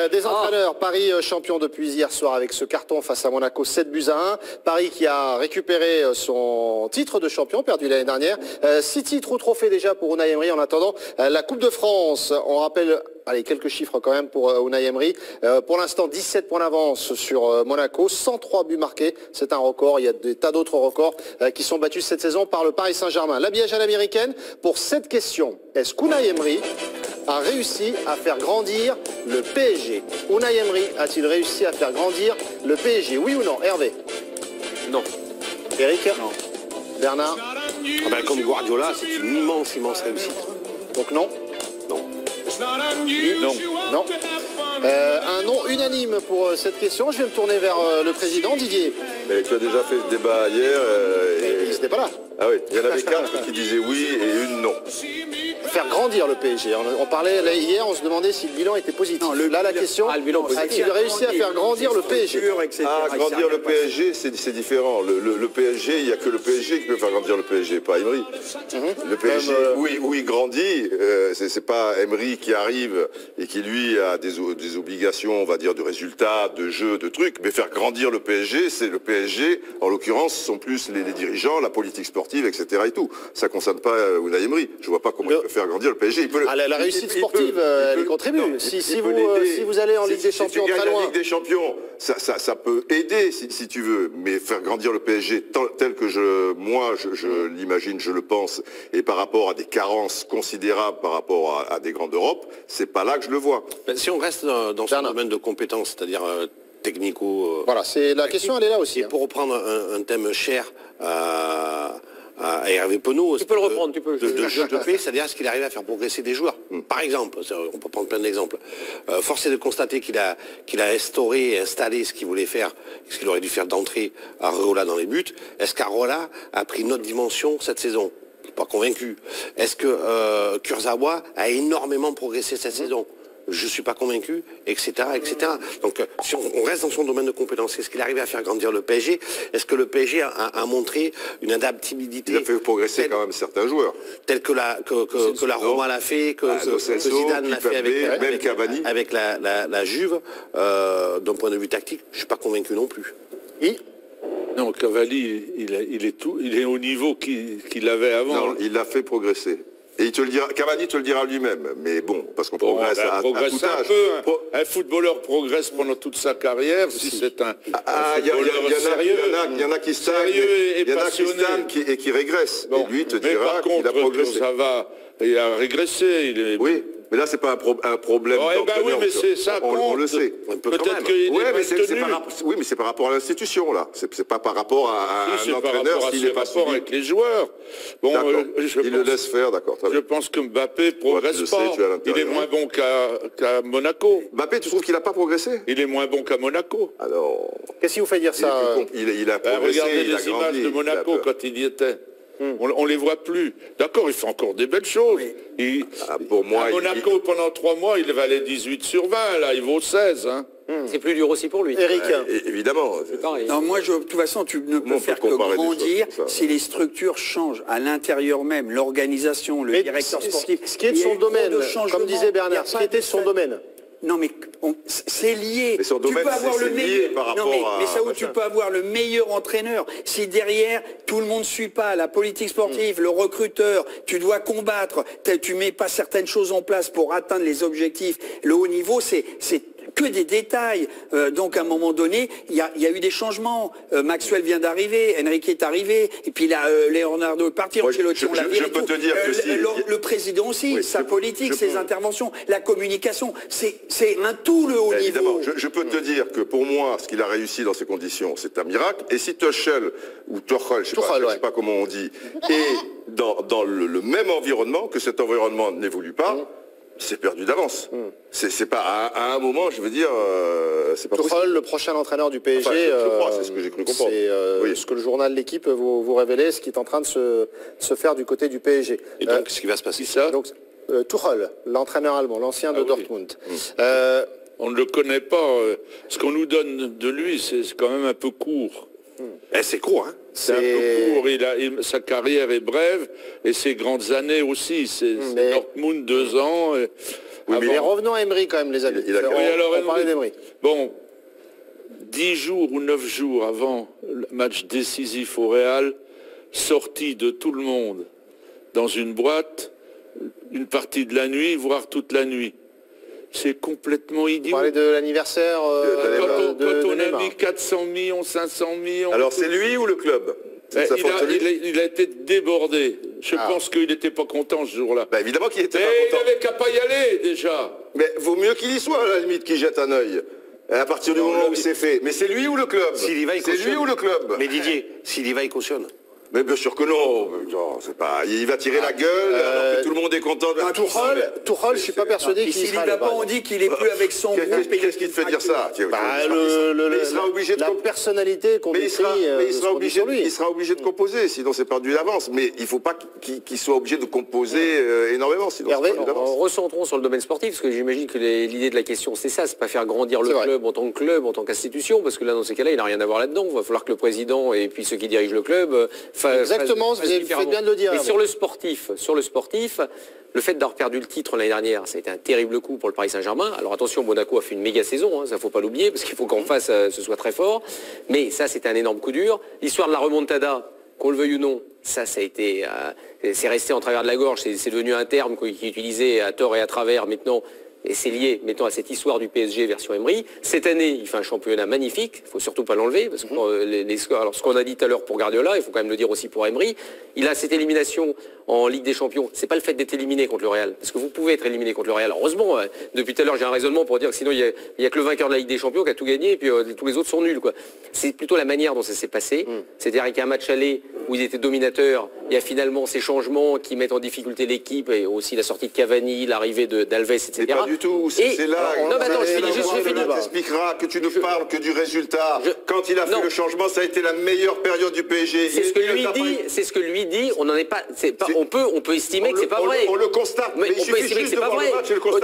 des entraîneurs. Paris champion depuis hier soir avec ce carton face à Monaco, 7-1. Paris qui a récupéré son titre de champion perdu l'année dernière. 6 titres ou trophées déjà pour Unai Emery en attendant la Coupe de France. On rappelle... Allez, quelques chiffres quand même pour Unai Emery. Pour l'instant, 17 points d'avance sur Monaco, 103 buts marqués. C'est un record. Il y a des tas d'autres records qui sont battus cette saison par le Paris Saint-Germain. L'habillage à l'américaine pour cette question. Est-ce qu'Unai Emery a réussi à faire grandir le PSG? Unai Emery a-t-il réussi à faire grandir le PSG? Oui ou non? Hervé? Non. Eric? Non. Bernard? Comme Guardiola, c'est une immense réussite. Donc non? Non. Un non unanime pour cette question. Je vais me tourner vers le président Didier. Mais tu as déjà fait ce débat hier. Il n'était pas là. Ah oui, il y en avait 4 qui disaient oui et une non. faire grandir le PSG. On parlait là, hier, on se demandait si le bilan était positif. Non, la question, a-t-il réussi à faire grandir le PSG? Grandir le PSG, c'est différent. Le PSG, il n'y a que le PSG qui peut faire grandir le PSG, pas Emery. Le PSG, où il grandit, c'est pas Emery qui arrive et qui lui a des obligations, on va dire, de résultats, de jeu, de trucs, mais faire grandir le PSG, c'est le PSG, en l'occurrence, ce sont plus les dirigeants, la politique sportive, etc. et tout. Ça ne concerne pas Unai Emery. Je vois pas comment il peut faire grandir le PSG. La réussite sportive, elle y contribue. Si vous allez en Ligue des Champions très loin. La Ligue des Champions, ça peut aider si tu veux, mais faire grandir le PSG tel que je l'imagine, je le pense, et par rapport à des carences considérables par rapport à des grands d'Europe, c'est pas là que je le vois. Si on reste dans ce domaine de compétences, c'est-à-dire technico... Voilà, la question elle est là aussi. Et pour reprendre un thème cher à Hervé Penaud, tu peux le reprendre, tu peux. De jeu de paix, c'est-à-dire est-ce qu'il arrive à faire progresser des joueurs. Par exemple, on peut prendre plein d'exemples. Force est de constater qu'il a instauré et installé ce qu'il voulait faire, ce qu'il aurait dû faire d'entrée à Areola dans les buts. Est-ce qu'Areola a pris une autre dimension cette saison? Pas convaincu. Est-ce que Kurzawa a énormément progressé cette saison? Je ne suis pas convaincu, etc., etc. Donc, si on reste dans son domaine de compétences, est-ce qu'il arrive à faire grandir le PSG? Est-ce que le PSG a montré une adaptabilité? Il a fait progresser quand même certains joueurs. Tel que la Roma l'a fait, que Zidane l'a fait avec la Juve, d'un point de vue tactique, je ne suis pas convaincu non plus. Non, Cavalli, il est au niveau qu'il avait avant. Non, il l'a fait progresser. Et Cavani te le dira lui-même, mais bon, parce qu'on progresse à tout âge. Un footballeur progresse pendant toute sa carrière, si c'est un footballeur sérieux. Il y en a qui stagnent, et qui régressent. Et lui te dira qu'il a progressé. Ça va, il a régressé. Oui. Mais là, c'est pas un problème. Oui, mais c'est ça. On le sait. Peut-être qu'il oui, mais c'est par rapport à l'institution, là. C'est pas par rapport à un entraîneur s'il n'est pas rapport avec les joueurs. Bon, il le laisse faire, d'accord. Je pense que Mbappé progresse pas. Il est moins bon qu'à Monaco. Mbappé, tu trouves qu'il n'a pas progressé? Il est moins bon qu'à Monaco. Alors. Qu'est-ce qui vous fait dire ça? Il a progressé. Regardez les images de Monaco quand il y était. On les voit plus. D'accord, il fait encore des belles choses. Pour moi, à Monaco, pendant 3 mois, il valait 18 sur 20. Là, il vaut 16. Hein. C'est plus dur aussi pour lui. Eric. Évidemment. Non, moi, de toute façon, tu ne peux faire que grandir si les structures changent à l'intérieur même, l'organisation, le directeur sportif. Ce qui est de son domaine, comme disait Bernard, ce qui était de son domaine. Non, mais c'est lié. Mais son domaine, c'est lié par rapport mais ça où tu peux avoir le meilleur entraîneur. Si derrière, tout le monde ne suit pas la politique sportive, le recruteur, tu dois combattre, tu mets pas certaines choses en place pour atteindre les objectifs. Le haut niveau, c'est que des détails. Donc à un moment donné, il y a eu des changements. Maxwell vient d'arriver, Enrique est arrivé, et puis là, Leonardo est parti, Ancelotti, on l'a vu. Je peux te dire que si... Le président aussi, sa politique, ses interventions, la communication, c'est un tout le haut niveau. Je peux te dire que pour moi, ce qu'il a réussi dans ces conditions, c'est un miracle. Et si Tuchel, ou Tuchel, je ne sais pas comment on dit, est dans le même environnement, que cet environnement n'évolue pas, c'est perdu d'avance. C'est pas à un moment, je veux dire, c'est pas possible. Le prochain entraîneur du PSG, je crois, c'est ce que j'ai cru comprendre. C'est ce que le journal L'Équipe vous révélait, ce qui est en train de se faire du côté du PSG. Et donc, ce qui va se passer donc, Tuchel, l'entraîneur allemand, l'ancien de Dortmund. On ne le connaît pas. Ce qu'on nous donne de lui, c'est quand même un peu court. C'est court, hein. C'est un peu court. Sa carrière est brève et ses grandes années aussi. C'est Dortmund 2 ans. Mais revenons à Emery quand même, les amis. On parlait d'Emery. Bon, 10 jours ou 9 jours avant le match décisif au Real, sorti de tout le monde dans une boîte, une partie de la nuit, voire toute la nuit. C'est complètement idiot. Vous parlez de l'anniversaire quand on a mis 400 millions, 500 millions... Alors c'est lui ou le club? Il a été débordé. Je pense qu'il n'était pas content ce jour-là. Évidemment qu'il était pas content. Il n'avait qu'à pas y aller déjà. Mais vaut mieux qu'il y soit à la limite, qu'il jette un œil. À partir du moment où c'est fait. Mais c'est lui ou le club? S'il y va, il cautionne. C'est lui ou le club? Mais Didier, s'il y va, il cautionne. Mais bien sûr que non. Non, c'est pas. Il va tirer la gueule alors que tout le monde est content. Tuchel, je suis pas persuadé qu'il S'il sera n'y va là-bas. pas, on dit qu'il est plus avec son groupe. Qu'est-ce qui te fait dire ça? Mais il sera obligé de la personnalité qu'on Mais il sera, décrit, mais il sera qu'on dit obligé, sur lui. il sera obligé de composer, sinon c'est perdu d'avance. Mais il ne faut pas qu'il soit obligé de composer énormément, sinon c'est Hervé, perdu d'avance. Recentrons sur le domaine sportif, parce que j'imagine que l'idée de la question, c'est ça, c'est pas faire grandir le C'est vrai. club, en tant qu'institution, parce que là, dans ces cas-là, il n'a rien à voir là-dedans. Il va falloir que le président et puis ceux qui dirigent le club Exactement, vous avez fait bien de le dire, Mais Hervé. sur le sportif, le fait d'avoir perdu le titre l'année dernière, ça a été un terrible coup pour le Paris Saint-Germain. Alors attention, Monaco a fait une méga saison, hein, ça faut pas l'oublier, parce qu'il faut qu'en face, ce soit très fort. Mais ça, c'était un énorme coup dur. L'histoire de la remontada, qu'on le veuille ou non, ça a été, c'est resté en travers de la gorge, c'est devenu un terme qui est utilisé à tort et à travers maintenant, et c'est lié, mettons, à cette histoire du PSG version Emery. Cette année, il fait un championnat magnifique, il faut surtout pas l'enlever, parce que les scores, alors ce qu'on a dit tout à l'heure pour Guardiola, il faut quand même le dire aussi pour Emery, il a cette élimination en Ligue des Champions. C'est pas le fait d'être éliminé contre le Real, parce que vous pouvez être éliminé contre le Real. Heureusement, depuis tout à l'heure, j'ai un raisonnement pour dire que sinon, il y a que le vainqueur de la Ligue des Champions qui a tout gagné, et puis tous les autres sont nuls, quoi. C'est plutôt la manière dont ça s'est passé. C'est-à-dire avec un match aller où ils étaient dominateurs, il y a finalement ces changements qui mettent en difficulté l'équipe, et aussi la sortie de Cavani, l'arrivée d'Alves, etc. C'est pas du tout, c'est là. Non, mais attends, je finis, je finis. T'expliqueras que tu ne parles que du résultat. Quand il a fait le changement, ça a été la meilleure période du PSG. C'est ce que lui dit, on n'en est pas, on peut estimer que c'est pas vrai. On le constate, mais on peut estimer que c'est pas vrai.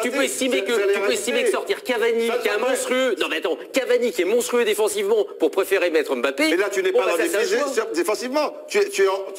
Tu peux estimer que sortir Cavani, qui est un monstrueux, non mais attends, Cavani qui est monstrueux défensivement pour préférer mettre Mbappé. Mais là, tu n'es pas dans défensivement.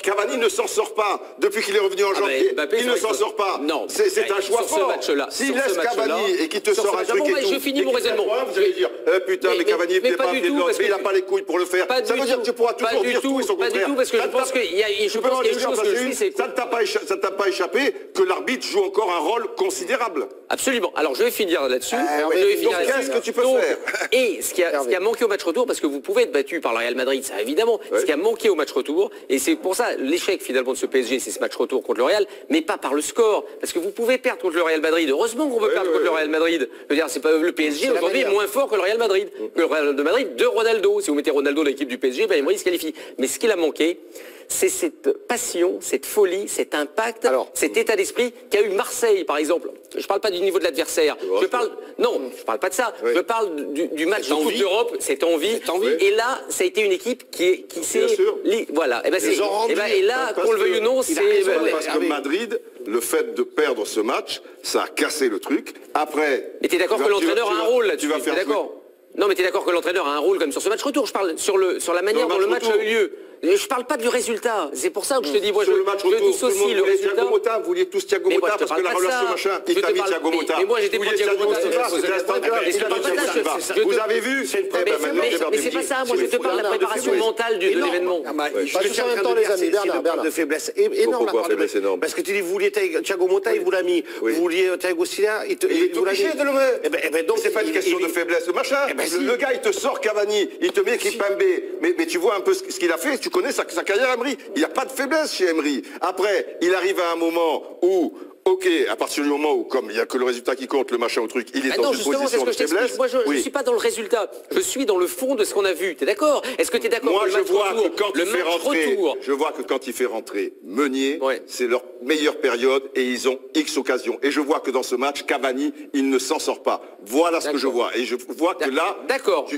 Cavani ne s'en sort pas. Depuis qu'il est revenu en janvier, il ne s'en sort pas. Non, c'est un choix fort. S'il laisse Cavani et qu'il te sort un truc et tout, je finis mon raisonnement. Vous allez dire, putain, mais Cavani, il n'a pas les couilles pour le faire. Ça veut dire que tu pourras toujours dire tout et son contraire. Pas du tout, parce que je pense qu'il y a une chose que je dis, c'est... Ça ne t'a pas échappé que l'arbitre joue encore un rôle considérable. Absolument. Alors je vais finir là-dessus. Donc qu'est-ce que tu peux faire? Et ce qui a manqué au match retour, parce que vous pouvez être battu par le Real Madrid, ça évidemment. Ce qui a manqué au match retour, et c'est pour ça l'échec finalement de ce PSG, c'est ce match retour contre le Real, mais pas par le score, parce que vous pouvez perdre contre le Real Madrid. Heureusement qu'on peut perdre contre le Real Madrid. Je veux dire, c'est pas le PSG aujourd'hui est moins fort que le Real Madrid, que le Real de Madrid de Ronaldo. Si vous mettez Ronaldo dans l'équipe du PSG, ben Emery se qualifie. Mais ce qu'il a manqué, c'est cette passion, cette folie, cet impact, cet état d'esprit qu'a eu Marseille, par exemple. Je ne parle pas du niveau de l'adversaire. Je parle pas de ça. Je parle du match de Coupe d'Europe, cette envie. Et là, ça a été une équipe qui s'est... Voilà. Et là, qu'on le veuille ou non, c'est... Parce que Madrid, le fait de perdre ce match, ça a cassé le truc. Après... Mais tu es d'accord que l'entraîneur a un rôle là-dessus? Tu es d'accord? Non, mais tu es d'accord que l'entraîneur a un rôle comme sur ce match retour. Je parle sur la manière dont le match a eu lieu. Je parle pas du résultat. C'est pour ça que je te dis, moi, je dissocie le résultat. Thiago Motta, vous vouliez tous Thiago Motta parce que la relation machin, il t'a mis Thiago Motta. Mais moi, j'étais pas Thiago Motta. Vous avez vu? Mais c'est pas ça. Moi, je te parle de la préparation mentale de l'événement. Pas tous en même temps, les amis. Bernard. De faiblesse énorme. Pourquoi faiblesse énorme? Parce que tu dis, vous vouliez Thiago Motta, il vous l'a mis. Vous vouliez Thiago Silva, il est obligé de le mettre. Eh ben, donc, c'est pas une question de faiblesse, machin. Le gars, il te sort Cavani, il te met Kimpembe. Mais tu vois un peu ce qu'il a fait, tu connais sa carrière, Emery. Il n'y a pas de faiblesse chez Emery. Après, il arrive à un moment où, ok, à partir du moment où, comme il n'y a que le résultat qui compte, le machin ou truc, il est dans une position de faiblesse. Moi, je ne suis pas dans le résultat. Je suis dans le fond de ce qu'on a vu. Tu es d'accord? Est-ce que tu es d'accord? Moi, je vois que quand il fait rentrer Meunier, c'est leur meilleure période et ils ont X occasions. Et je vois que dans ce match, Cavani, il ne s'en sort pas. Voilà ce que je vois. Et je vois que là... D'accord. Et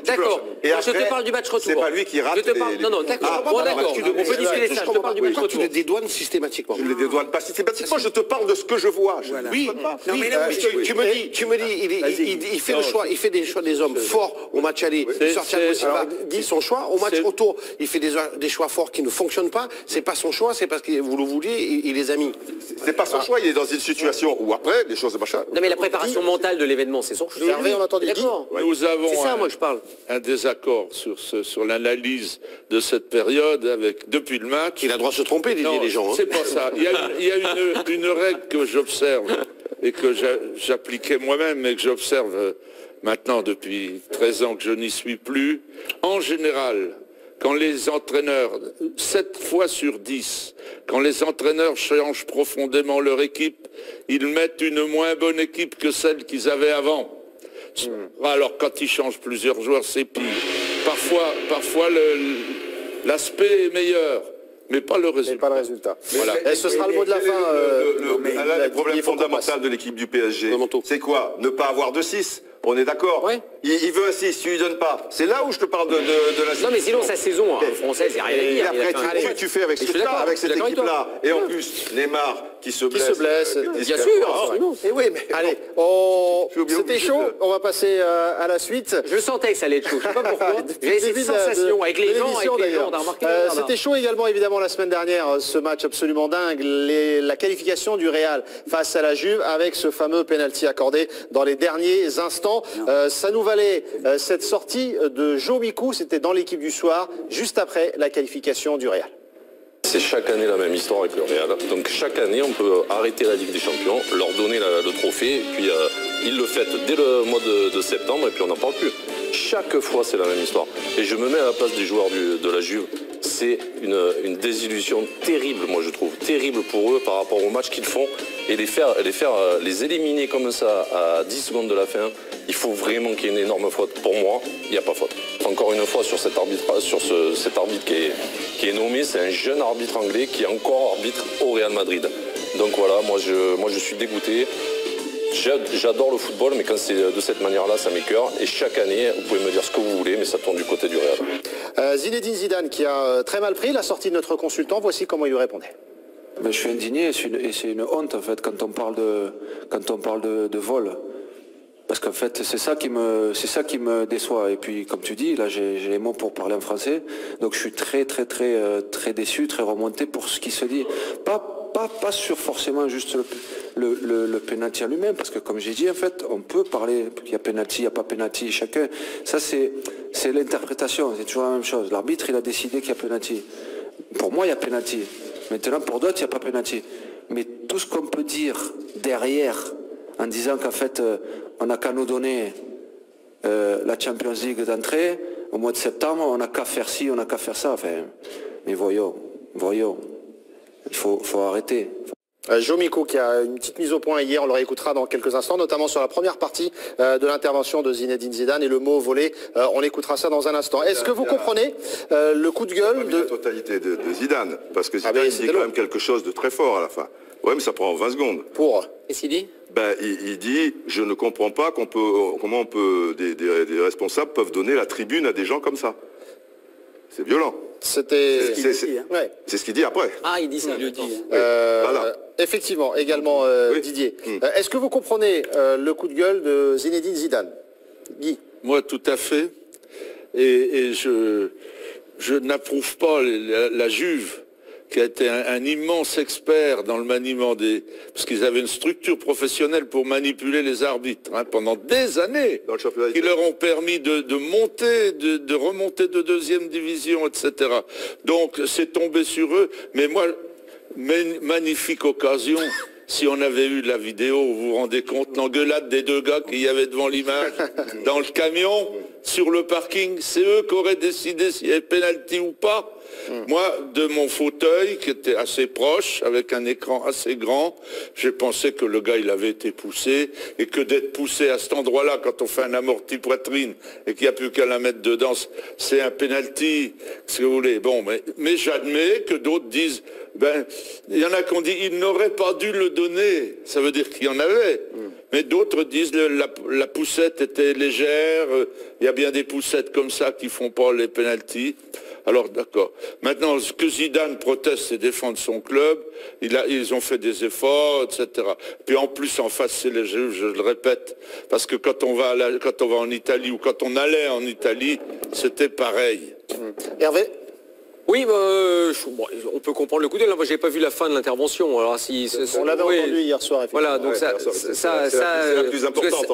je te parle du match retour. C'est pas lui qui rate Non, d'accord. On peut discuter ça. Je te parle du match retour. Tu le dédouanes systématiquement. Je ne le dédouane pas systématiquement. Je te parle de ce que je vois. Oui, tu me dis, il fait le choix, il fait des choix des hommes forts au match aller. Thiago dit son choix. Au match retour, il fait des choix forts qui ne fonctionnent pas. C'est pas son choix, c'est parce que vous le vouliez, il les a mis. C'est pas son choix, il est dans une situation où après, les choses de machin. Non mais la préparation mentale de l'événement, c'est son choix. Hervé, on a entendu. D'accord. Nous avons c'est ça, moi je parle. un désaccord sur l'analyse de cette période depuis le match. Il a le droit de se tromper, les gens. C'est pas ça. Il y a une règle que j'observe et que j'appliquais moi-même et que j'observe maintenant depuis 13 ans que je n'y suis plus. En général, quand les entraîneurs, 7 fois sur 10, quand les entraîneurs changent profondément leur équipe, ils mettent une moins bonne équipe que celle qu'ils avaient avant. Alors quand ils changent plusieurs joueurs, c'est pire. Parfois l'aspect est meilleur. mais pas le Mais résultat. pas le résultat. Voilà. Et ce sera le mot de la fin. Le problème il faut qu'on fondamental de l'équipe du PSG, Fondamentaux. c'est quoi? Ne pas avoir de 6. On est d'accord. Ouais. Il veut un 6, tu lui donnes pas. C'est là où je te parle de la Non, mais sinon, sa saison française, il n'y a rien à Et dire. après, Il a fait un- qu'est-ce que tu fais avec Mais je suis cette d'accord, je suis cette d'accord avec toi. équipe-là? Et en plus, Neymar qui se Qui se blesse. Bien sûr, absolument. Et oui, mais Allez, bien c'était obligé chaud, de- on va passer à la suite. Je sentais que ça allait être chaud. Je sais pas pourquoi. J'avais cette Début de- sensation avec les gens, l'émission, d'ailleurs. on a remarqué. C'était chaud également évidemment la semaine dernière, ce match absolument dingue, la qualification du Real face à la Juve avec ce fameux penalty accordé dans les derniers instants. Ça nous valait cette sortie de Joe Mikou, c'était dans l'équipe du soir, juste après la qualification du Real. C'est chaque année la même histoire avec le Real. Donc chaque année, on peut arrêter la Ligue des Champions, leur donner le trophée, et puis ils le fêtent dès le mois de septembre, et puis on n'en parle plus. Chaque fois, c'est la même histoire. Et je me mets à la place des joueurs de la Juve. C'est une désillusion terrible, moi je trouve. Terrible pour eux par rapport au match qu'ils font. Et les éliminer comme ça à 10 secondes de la fin, il faut vraiment qu'il y ait une énorme faute. Pour moi, il n'y a pas faute. Encore une fois, sur cet arbitre qui est nommé, c'est un jeune arbitre anglais qui est encore arbitre au Real Madrid. Donc voilà, moi je suis dégoûté. J'adore le football, mais quand c'est de cette manière-là, ça m'écœure. Et chaque année, vous pouvez me dire ce que vous voulez, mais ça tourne du côté du Real. Zinedine Zidane qui a très mal pris la sortie de notre consultant, voici comment il lui répondait. Mais je suis indigné, et c'est une honte en fait quand on parle de vol. Parce qu'en fait, c'est ça qui me déçoit. Et puis, comme tu dis, là, j'ai les mots pour parler en français. Donc, je suis très déçu, très remonté pour ce qui se dit. Pas sur forcément juste le penalty en lui-même, parce que comme j'ai dit, en fait, on peut parler qu'il y a penalty, il n'y a pas penalty, chacun. Ça, c'est l'interprétation, c'est toujours la même chose. L'arbitre, il a décidé qu'il y a penalty. Pour moi, il y a penalty. Maintenant, pour d'autres, il n'y a pas penalty. Mais tout ce qu'on peut dire derrière, en disant qu'en fait, on n'a qu'à nous donner la Champions League d'entrée, au mois de septembre, on n'a qu'à faire ci, on n'a qu'à faire ça. Enfin, mais voyons. Il faut arrêter. Joe Mikou qui a une petite mise au point hier, on le réécoutera dans quelques instants, notamment sur la première partie de l'intervention de Zinedine Zidane et le mot volé, on écoutera ça dans un instant. Est-ce que vous comprenez le coup de gueule de la totalité de Zidane, parce que Zidane il dit quand même quelque chose de très fort à la fin. Ouais, mais ça prend 20 secondes. Pour Qu'est-ce qu'il dit? Il dit, je ne comprends pas comment des responsables peuvent donner la tribune à des gens comme ça. C'est violent. C'était... C'est ce qu'il dit après. Ah, il dit ça. Il le dit. Voilà. Effectivement, également Didier. Est-ce que vous comprenez le coup de gueule de Zinedine Zidane? Guy? Moi, tout à fait. Et je n'approuve pas la Juve, qui a été un immense expert dans le maniement parce qu'ils avaient une structure professionnelle pour manipuler les arbitres pendant des années, Dans le championnat qui leur ont permis de monter, de remonter de deuxième division, etc. Donc c'est tombé sur eux. Mais moi, magnifique occasion. Si on avait eu la vidéo, vous vous rendez compte, l'engueulade des deux gars qu'il y avait devant l'image, dans le camion, sur le parking, c'est eux qui auraient décidé s'il y avait pénalty ou pas. Moi, de mon fauteuil, qui était assez proche, avec un écran assez grand, j'ai pensé que le gars, il avait été poussé, et que d'être poussé à cet endroit-là, quand on fait un amorti poitrine, et qu'il n'y a plus qu'à la mettre dedans, c'est un penalty, si vous voulez. Bon, mais j'admets que d'autres disent, il y en a qui ont dit, il n'aurait pas dû le donner. Ça veut dire qu'il y en avait. Mais d'autres disent, la poussette était légère, il y a bien des poussettes comme ça qui font pas les penalties. Alors d'accord. Maintenant, ce que Zidane proteste, c'est défendre son club. Ils ont fait des efforts, etc. Puis en plus, en face, c'est les Juifs, je le répète. Parce que quand on va en Italie, ou quand on allait en Italie, c'était pareil. Hervé? Oui, on peut comprendre le coup de gueule. Moi, j'ai pas vu la fin de l'intervention. Alors, on l'avait entendu hier soir. Voilà, donc c'est la plus importante.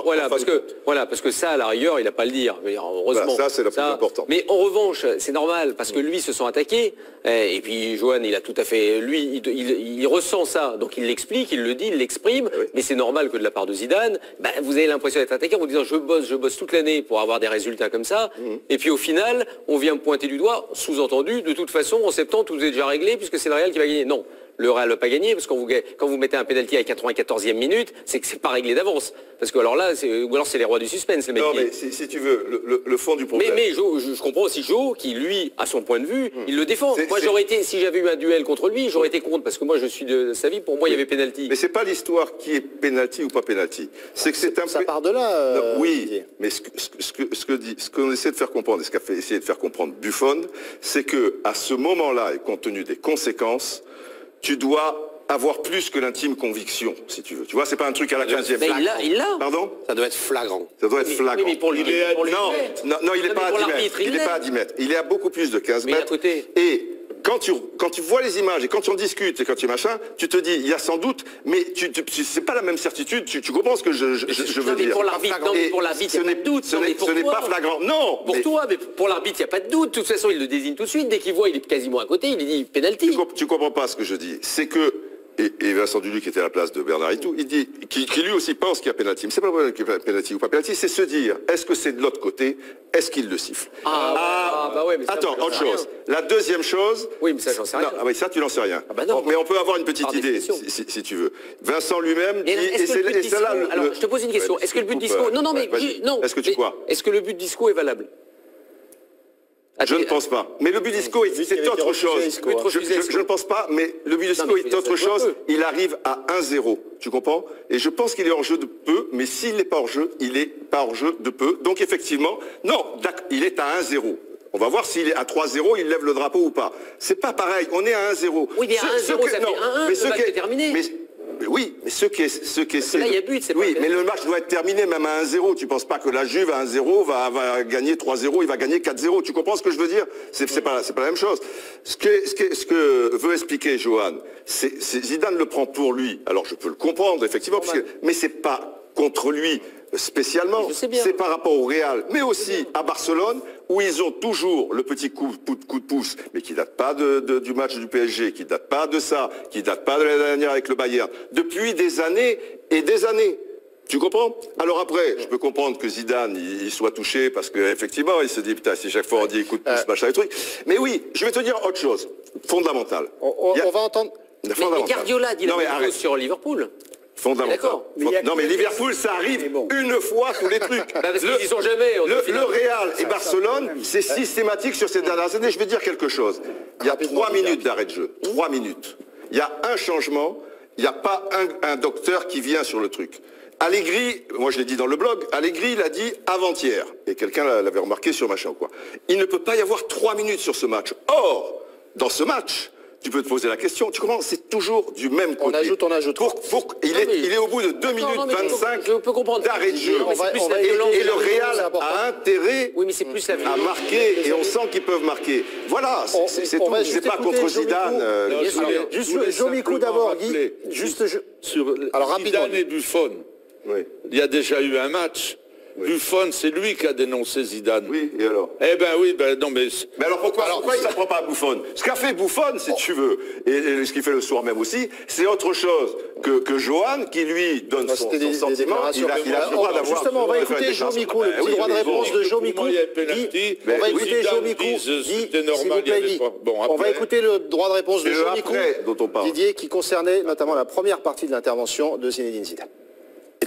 Parce que ça, à la rigueur, il n'a pas à le dire. Heureusement. Ça, c'est la plus importante. Mais en revanche, c'est normal parce que lui se sent attaqué. Et puis, Johan, il a tout à fait. Lui, il ressent ça, donc il l'explique, il le dit, il l'exprime. Oui. Mais c'est normal que de la part de Zidane, vous avez l'impression d'être attaqué en vous disant je bosse toute l'année pour avoir des résultats comme ça. Et puis au final, on vient me pointer du doigt, sous-entendu, de toute façon, en septembre, tout est déjà réglé puisque c'est le Real qui va gagner. Non. le Real ne va pas gagner, parce que quand vous mettez un pénalty à la 94e minute, c'est que c'est pas réglé d'avance. Parce que alors là, ou alors c'est les rois du suspense, les mecs. Non, mais si tu veux, le fond du problème... Mais je comprends aussi Jo, qui lui, à son point de vue, il le défend. Moi, j'aurais été, si j'avais eu un duel contre lui, j'aurais été contre, parce que moi, je suis de sa vie, pour moi, il y avait pénalty. Mais c'est pas l'histoire qui est pénalty ou pas pénalty. C'est que c'est un... Ça part de là, non, oui, Didier. mais ce qu'on essaie de faire comprendre, et ce qu'a essayé de faire comprendre Buffon, c'est que à ce moment-là, et compte tenu des conséquences, tu dois avoir plus que l'intime conviction, si tu veux. Tu vois, c'est pas un truc à la 15e. Mais il l'a. Pardon? Ça doit être flagrant. Ça doit être flagrant. Oui, mais pour lui, Non, il n'est pas à 10 mètres. Il n'est pas à 10 mètres. Il est à beaucoup plus de 15 mètres. Et quand tu vois les images et quand tu en discutes et quand tu machin, tu te dis, il y a sans doute, mais c'est pas la même certitude. Tu comprends ce que je veux dire. Pour l'arbitre, il n'y a pas de doute. Ce n'est pas flagrant. Non. Pour toi, mais pour l'arbitre, il n'y a pas de doute. De toute façon, il le désigne tout de suite. Dès qu'il voit, il est quasiment à côté, il dit pénalty. Tu comprends pas ce que je dis. C'est que et Vincent Duluc qui était à la place de Bernard Itou, il dit, qui lui aussi pense qu'il y a pénalty. Mais c'est pas le problème qu'il y a pénalty ou pas pénalty, c'est se dire, est-ce que c'est de l'autre côté, est-ce qu'il le siffle? Bah ouais, mais ça, attends, autre chose. La deuxième chose... Oui, mais ça, j'en sais rien. Ah oui, ça, tu n'en sais rien. Ah bah non. Mais on peut avoir une petite idée, si tu veux. Vincent lui-même dit... Alors, je te pose une question. Est-ce que le but d'Isco... Non, mais... Non. Est-ce que tu crois? Est-ce que le but d'Isco est valable? Je ne pense pas. Mais le but d'Isco, c'est autre chose. Je ne pense pas, mais le but d'Isco est autre chose. Il arrive à 1-0. Tu comprends? Et je pense qu'il est hors jeu de peu, mais s'il n'est pas hors jeu, il n'est pas hors jeu de peu. Donc effectivement, non, il est à 1-0. On va voir s'il est à 3-0, il lève le drapeau ou pas. C'est pas pareil, on est à 1-0. Oui, mais à 1-0, ça fait 1-1, le match est terminé. Oui, mais ce qui est... Là, il y a but, c'est oui, mais le match doit être terminé même à 1-0. Tu penses pas que la Juve à 1-0 va gagner 3-0, il va gagner 4-0. Tu comprends ce que je veux dire? C'est pas la même chose. Ce que veut expliquer Johan, c'est Zidane le prend pour lui. Alors je peux le comprendre, effectivement, mais c'est pas contre lui spécialement. C'est par rapport au Real, mais aussi à Barcelone, où ils ont toujours le petit coup de pouce, mais qui date pas du match du PSG, qui date pas de ça, qui date pas de l'année dernière avec le Bayern, depuis des années et des années. Tu comprends? Alors après, je peux comprendre que Zidane, il soit touché, parce qu'effectivement, il se dit, putain, si chaque fois on dit coup de pouce, machin et truc. Mais oui, je vais te dire autre chose, fondamental. On va entendre... Mais Guardiola dit la même chose sur Liverpool. Fondamental. Non mais Liverpool, ça arrive une fois tous les trucs. Parce qu'ils y sont jamais. Le Real et Barcelone, c'est systématique sur ces dernières années. Je vais dire quelque chose. Il y a 3 minutes d'arrêt de jeu. 3 minutes. Il y a un changement. Il n'y a pas un docteur qui vient sur le truc. Allegri, moi je l'ai dit dans le blog, Allegri l'a dit avant-hier. Et quelqu'un l'avait remarqué sur machin quoi. Il ne peut pas y avoir 3 minutes sur ce match. Or, dans ce match, tu peux te poser la question, tu comprends, c'est toujours du même côté. On ajoute. Il est au bout de 2 minutes 25 d'arrêt de jeu. Et le Real a intérêt à marquer, et on sent qu'ils peuvent marquer. Voilà, c'est tout. C'est pas contre Zidane. Juste Jomikou d'abord, Guy. Alors Zidane et Buffon, il y a déjà eu un match. Buffon, c'est lui qui a dénoncé Zidane. Oui, et alors? Eh ben oui, non mais... Mais alors pourquoi il ne s'en prend pas à Buffon? Ce qu'a fait Buffon, si tu veux, et ce qu'il fait le soir même aussi, c'est autre chose que Johan, qui lui donne son sentiment. Il a le droit d'avoir... Justement, on va écouter Jomikou, le petit droit de réponse de Jomikou. On va écouter Jomikou. C'était normal, il y avait pas... On va écouter le droit de réponse de Jomikou, Didier, qui concernait notamment la première partie de l'intervention de Zinedine Zidane.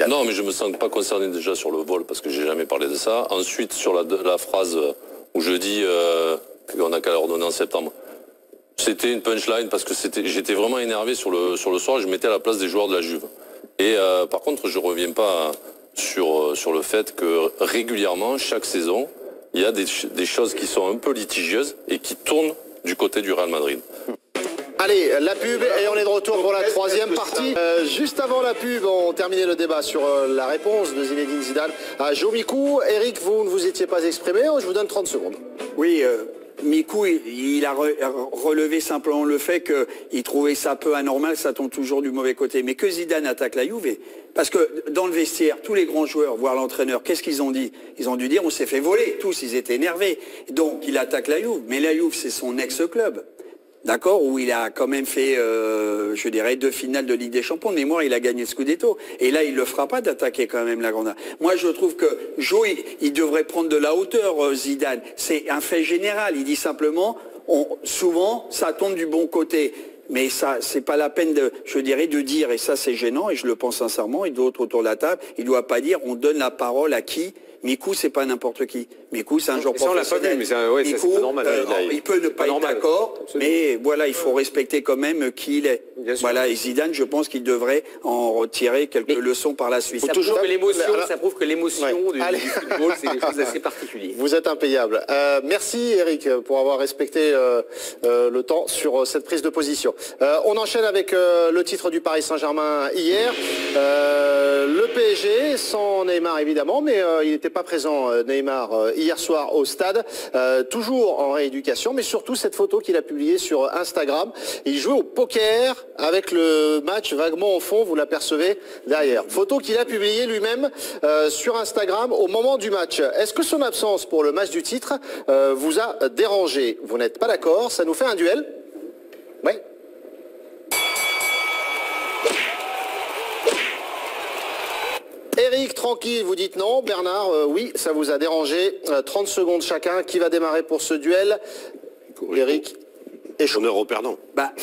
Non, mais je me sens pas concerné déjà sur le vol parce que j'ai jamais parlé de ça. Ensuite, sur la phrase où je dis qu'on a qu'à leur donner en septembre. C'était une punchline parce que j'étais vraiment énervé sur le soir. Je mettais à la place des joueurs de la Juve. Et par contre, je reviens pas sur le fait que régulièrement, chaque saison, il y a des choses qui sont un peu litigieuses et qui tournent du côté du Real Madrid. Allez, la pub et on est de retour pour la troisième partie. Juste avant la pub, on terminait le débat sur la réponse de Zinedine Zidane à Jomikou. Eric, vous ne vous étiez pas exprimé, je vous donne 30 secondes. Oui, Mikou, il a relevé simplement le fait qu'il trouvait ça peu anormal, ça tombe toujours du mauvais côté. Mais que Zidane attaque la Juve, parce que dans le vestiaire, tous les grands joueurs, voire l'entraîneur, qu'est-ce qu'ils ont dit? Ils ont dû dire on s'est fait voler, tous, ils étaient énervés. Donc il attaque la Juve, mais la Juve c'est son ex-club. D'accord, où il a quand même fait, je dirais, 2 finales de Ligue des Champions. De mémoire, il a gagné le Scudetto. Et là, il ne le fera pas d'attaquer quand même la Grande. Moi, je trouve que Jo, il devrait prendre de la hauteur, Zidane. C'est un fait général. Il dit simplement, souvent, ça tombe du bon côté. Mais ça, c'est pas la peine de, je dirais, de dire, et ça c'est gênant, et je le pense sincèrement, et d'autres autour de la table, il ne doit pas dire on donne la parole à qui. Mikou, c'est pas n'importe qui. Mikou, c'est un joueur professionnel. Ça, on l'a pas vu, mais ça, ouais, Mikou, c'est pas normal. Il peut ne pas être d'accord, mais voilà, il faut respecter quand même qui il est. Voilà, et Zidane, je pense qu'il devrait en retirer quelques leçons par la suite. Ça prouve que l'émotion du football, c'est des choses assez particulières. Vous êtes impayable. Merci Eric pour avoir respecté le temps sur cette prise de position. On enchaîne avec le titre du Paris Saint-Germain hier. Le PSG, sans Neymar évidemment, mais il n'était pas présent Neymar hier soir au stade, toujours en rééducation, mais surtout cette photo qu'il a publiée sur Instagram. Il jouait au poker avec le match vaguement au fond, vous l'apercevez derrière. Photo qu'il a publiée lui-même sur Instagram au moment du match. Est-ce que son absence pour le match du titre vous a dérangé? Vous n'êtes pas d'accord? Ça nous fait un duel? Oui. Eric, tranquille, vous dites non. Bernard, oui, ça vous a dérangé. 30 secondes chacun. Qui va démarrer pour ce duel? Eric. Honneur au perdant. Bah,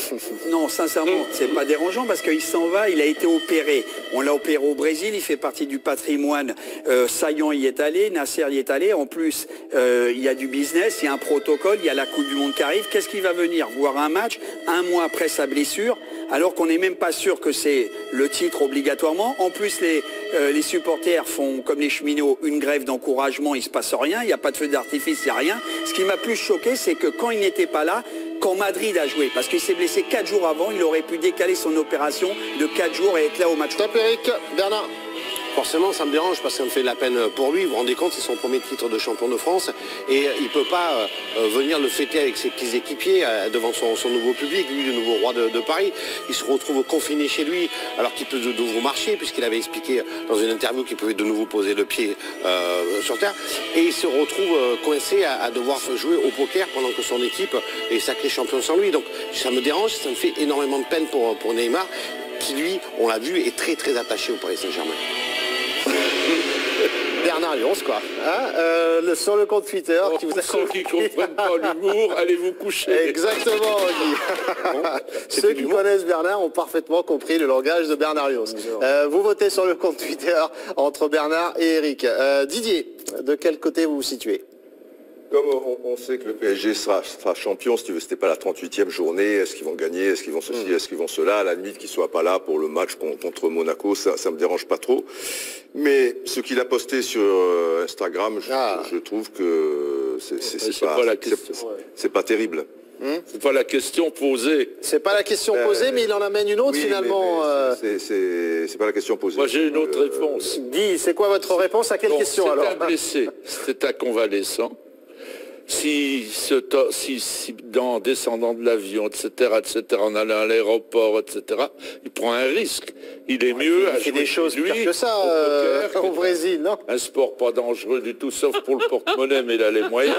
non, sincèrement, c'est pas dérangeant parce qu'il s'en va, il a été opéré. On l'a opéré au Brésil, il fait partie du patrimoine. Saillant y est allé, Nasser y est allé. En plus, il y a du business, il y a un protocole, il y a la Coupe du Monde qui arrive. Qu'est-ce qu'il va venir voir un match un mois après sa blessure, alors qu'on n'est même pas sûr que c'est le titre obligatoirement. En plus, les supporters font, comme les cheminots, une grève d'encouragement, il se passe rien, il n'y a pas de feu d'artifice, il n'y a rien. Ce qui m'a plus choqué, c'est que quand il n'était pas là, quand Madrid a joué, parce qu'il s'est blessé 4 jours avant, il aurait pu décaler son opération de 4 jours et être là au match. Top Eric, Bernard. Forcément, ça me dérange parce que ça me fait de la peine pour lui. Vous vous rendez compte, c'est son premier titre de champion de France et il ne peut pas venir le fêter avec ses petits équipiers devant son nouveau public, lui, le nouveau roi de Paris. Il se retrouve confiné chez lui alors qu'il peut de nouveau marcher puisqu'il avait expliqué dans une interview qu'il pouvait de nouveau poser le pied sur terre. Et il se retrouve coincé à devoir jouer au poker pendant que son équipe est sacré champion sans lui. Donc ça me dérange, ça me fait énormément de peine pour Neymar qui, lui, on l'a vu, est très très attaché au Paris Saint-Germain. Bernard Lyons, quoi. Hein, sur le compte Twitter. Qui vous ceux qui ne comprennent pas l'humour, allez vous coucher. Exactement, Guy. Ceux qui connaissent Bernard ont parfaitement compris le langage de Bernard Lyons. Vous votez sur le compte Twitter entre Bernard et Eric. Didier, de quel côté vous vous situez? Comme on sait que le PSG sera champion, si tu veux, c'était pas la 38e journée, est-ce qu'ils vont gagner, est-ce qu'ils vont ceci, est-ce qu'ils vont cela, à la limite qu'ils soient pas là pour le match contre Monaco, ça me dérange pas trop. Mais ce qu'il a posté sur Instagram, je trouve que c'est pas terrible. C'est pas la question posée. C'est pas la question posée, mais il en amène une autre finalement. C'est pas la question posée. Moi j'ai une autre réponse. Guy, c'est quoi votre réponse à quelle question alors? C'est un blessé, c'est un convalescent. Si en descendant de l'avion, etc., en allant à l'aéroport, etc., il prend un risque. Il est mieux à jouer des choses lui pires que ça au Brésil, non? Un sport pas dangereux du tout, sauf pour le porte-monnaie, mais il a les moyens.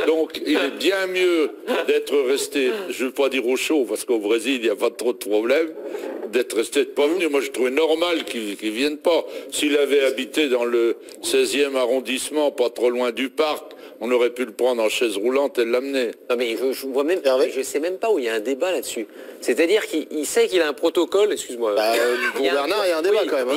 Donc il est bien mieux d'être resté, je ne veux pas dire au chaud, parce qu'au Brésil, il n'y a pas trop de problèmes, d'être resté, de pas venir. Moi, je trouvais normal qu'il ne vienne pas. S'il avait habité dans le 16e arrondissement, pas trop loin du parc, on aurait pu le prendre en chaise roulante et l'amener. Non mais je vois même, je sais même pas où il y a un débat là-dessus. C'est-à-dire qu'il sait qu'il a un protocole, excuse-moi. Pour Bernard, il y a un débat quand même.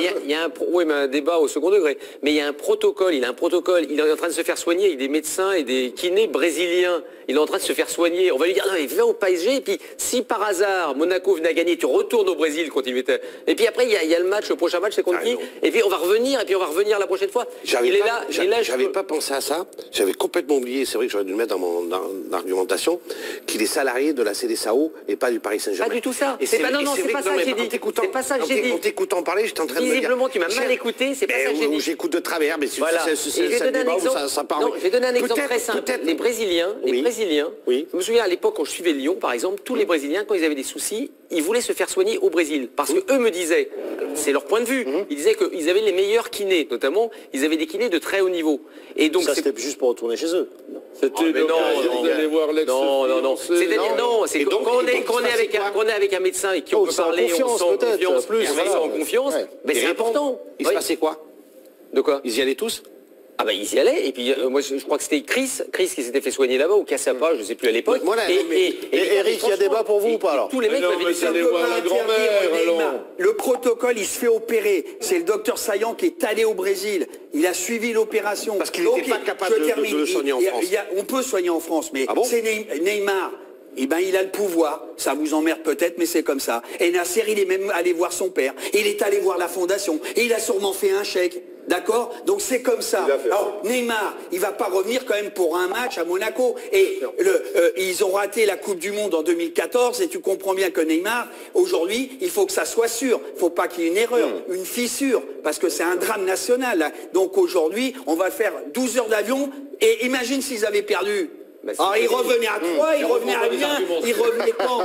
Oui, mais un débat au second degré. Mais il y a un protocole, il est en train de se faire soigner avec des médecins et des kinés brésiliens. Il est en train de se faire soigner. On va lui dire, non mais viens au PSG, et puis si par hasard Monaco venait à gagner, tu retournes au Brésil quand il était. Et puis après, il y a le prochain match, c'est contre qui? Et puis on va revenir, la prochaine fois. J'avais pas pensé à ça. J'avais complètement oublié, c'est vrai que j'aurais dû le mettre dans mon argumentation, qu'il est salarié de la CDSAO et pas du Paris Saint-Germain. Pas du tout ça. C'est pas ça que j'ai dit. C'est pas ça que j'ai dit. En t'écoutant parler, j'étais en train de me dire. Visiblement, tu m'as mal écouté, c'est pas ça que j'ai dit. J'écoute de travers, mais je vais donner un exemple très simple. Les Brésiliens, je me souviens à l'époque quand je suivais Lyon, par exemple, tous les Brésiliens, quand ils avaient des soucis, ils voulaient se faire soigner au Brésil. Parce que eux me disaient, c'est leur point de vue, ils disaient qu'ils avaient les meilleurs kinés, notamment, ils avaient des kinés de très haut niveau. Et donc ça c'était juste pour retourner chez eux. C'était d'aller voir l'ex. Non. C'est-à-dire non, c'est quand on est avec un médecin et qui on peut parler, on sent confiance, mais c'est important. Il se passait quoi? De quoi? Ils y allaient tous? Ah bah ils y allaient, et puis moi je crois que c'était Chris qui s'était fait soigner là-bas, ou Cassapa, je sais plus à l'époque. Et Eric, il y a débat pour vous ou pas alors? Tous les mecs m'avaient dit ça. Le protocole, il se fait opérer. C'est le docteur Saillant qui est allé au Brésil. Il a suivi l'opération. Parce qu'il n'était pas capable de le soigner en France. On peut soigner en France, mais c'est Neymar. Eh ben, il a le pouvoir. Ça vous emmerde peut-être, mais c'est comme ça. Et Nasser, il est même allé voir son père. Il est allé voir la fondation. Et il a sûrement fait un chèque. D'accord? Donc c'est comme ça. Alors Neymar, il va pas revenir quand même pour un match à Monaco. Et ils ont raté la Coupe du Monde en 2014 et tu comprends bien que Neymar, aujourd'hui, il faut que ça soit sûr. Il faut pas qu'il y ait une erreur, une fissure, parce que c'est un drame national. Donc aujourd'hui, on va faire 12 heures d'avion et imagine s'ils avaient perdu. Alors il revenait à 3, il revenait à rien, il revenait quand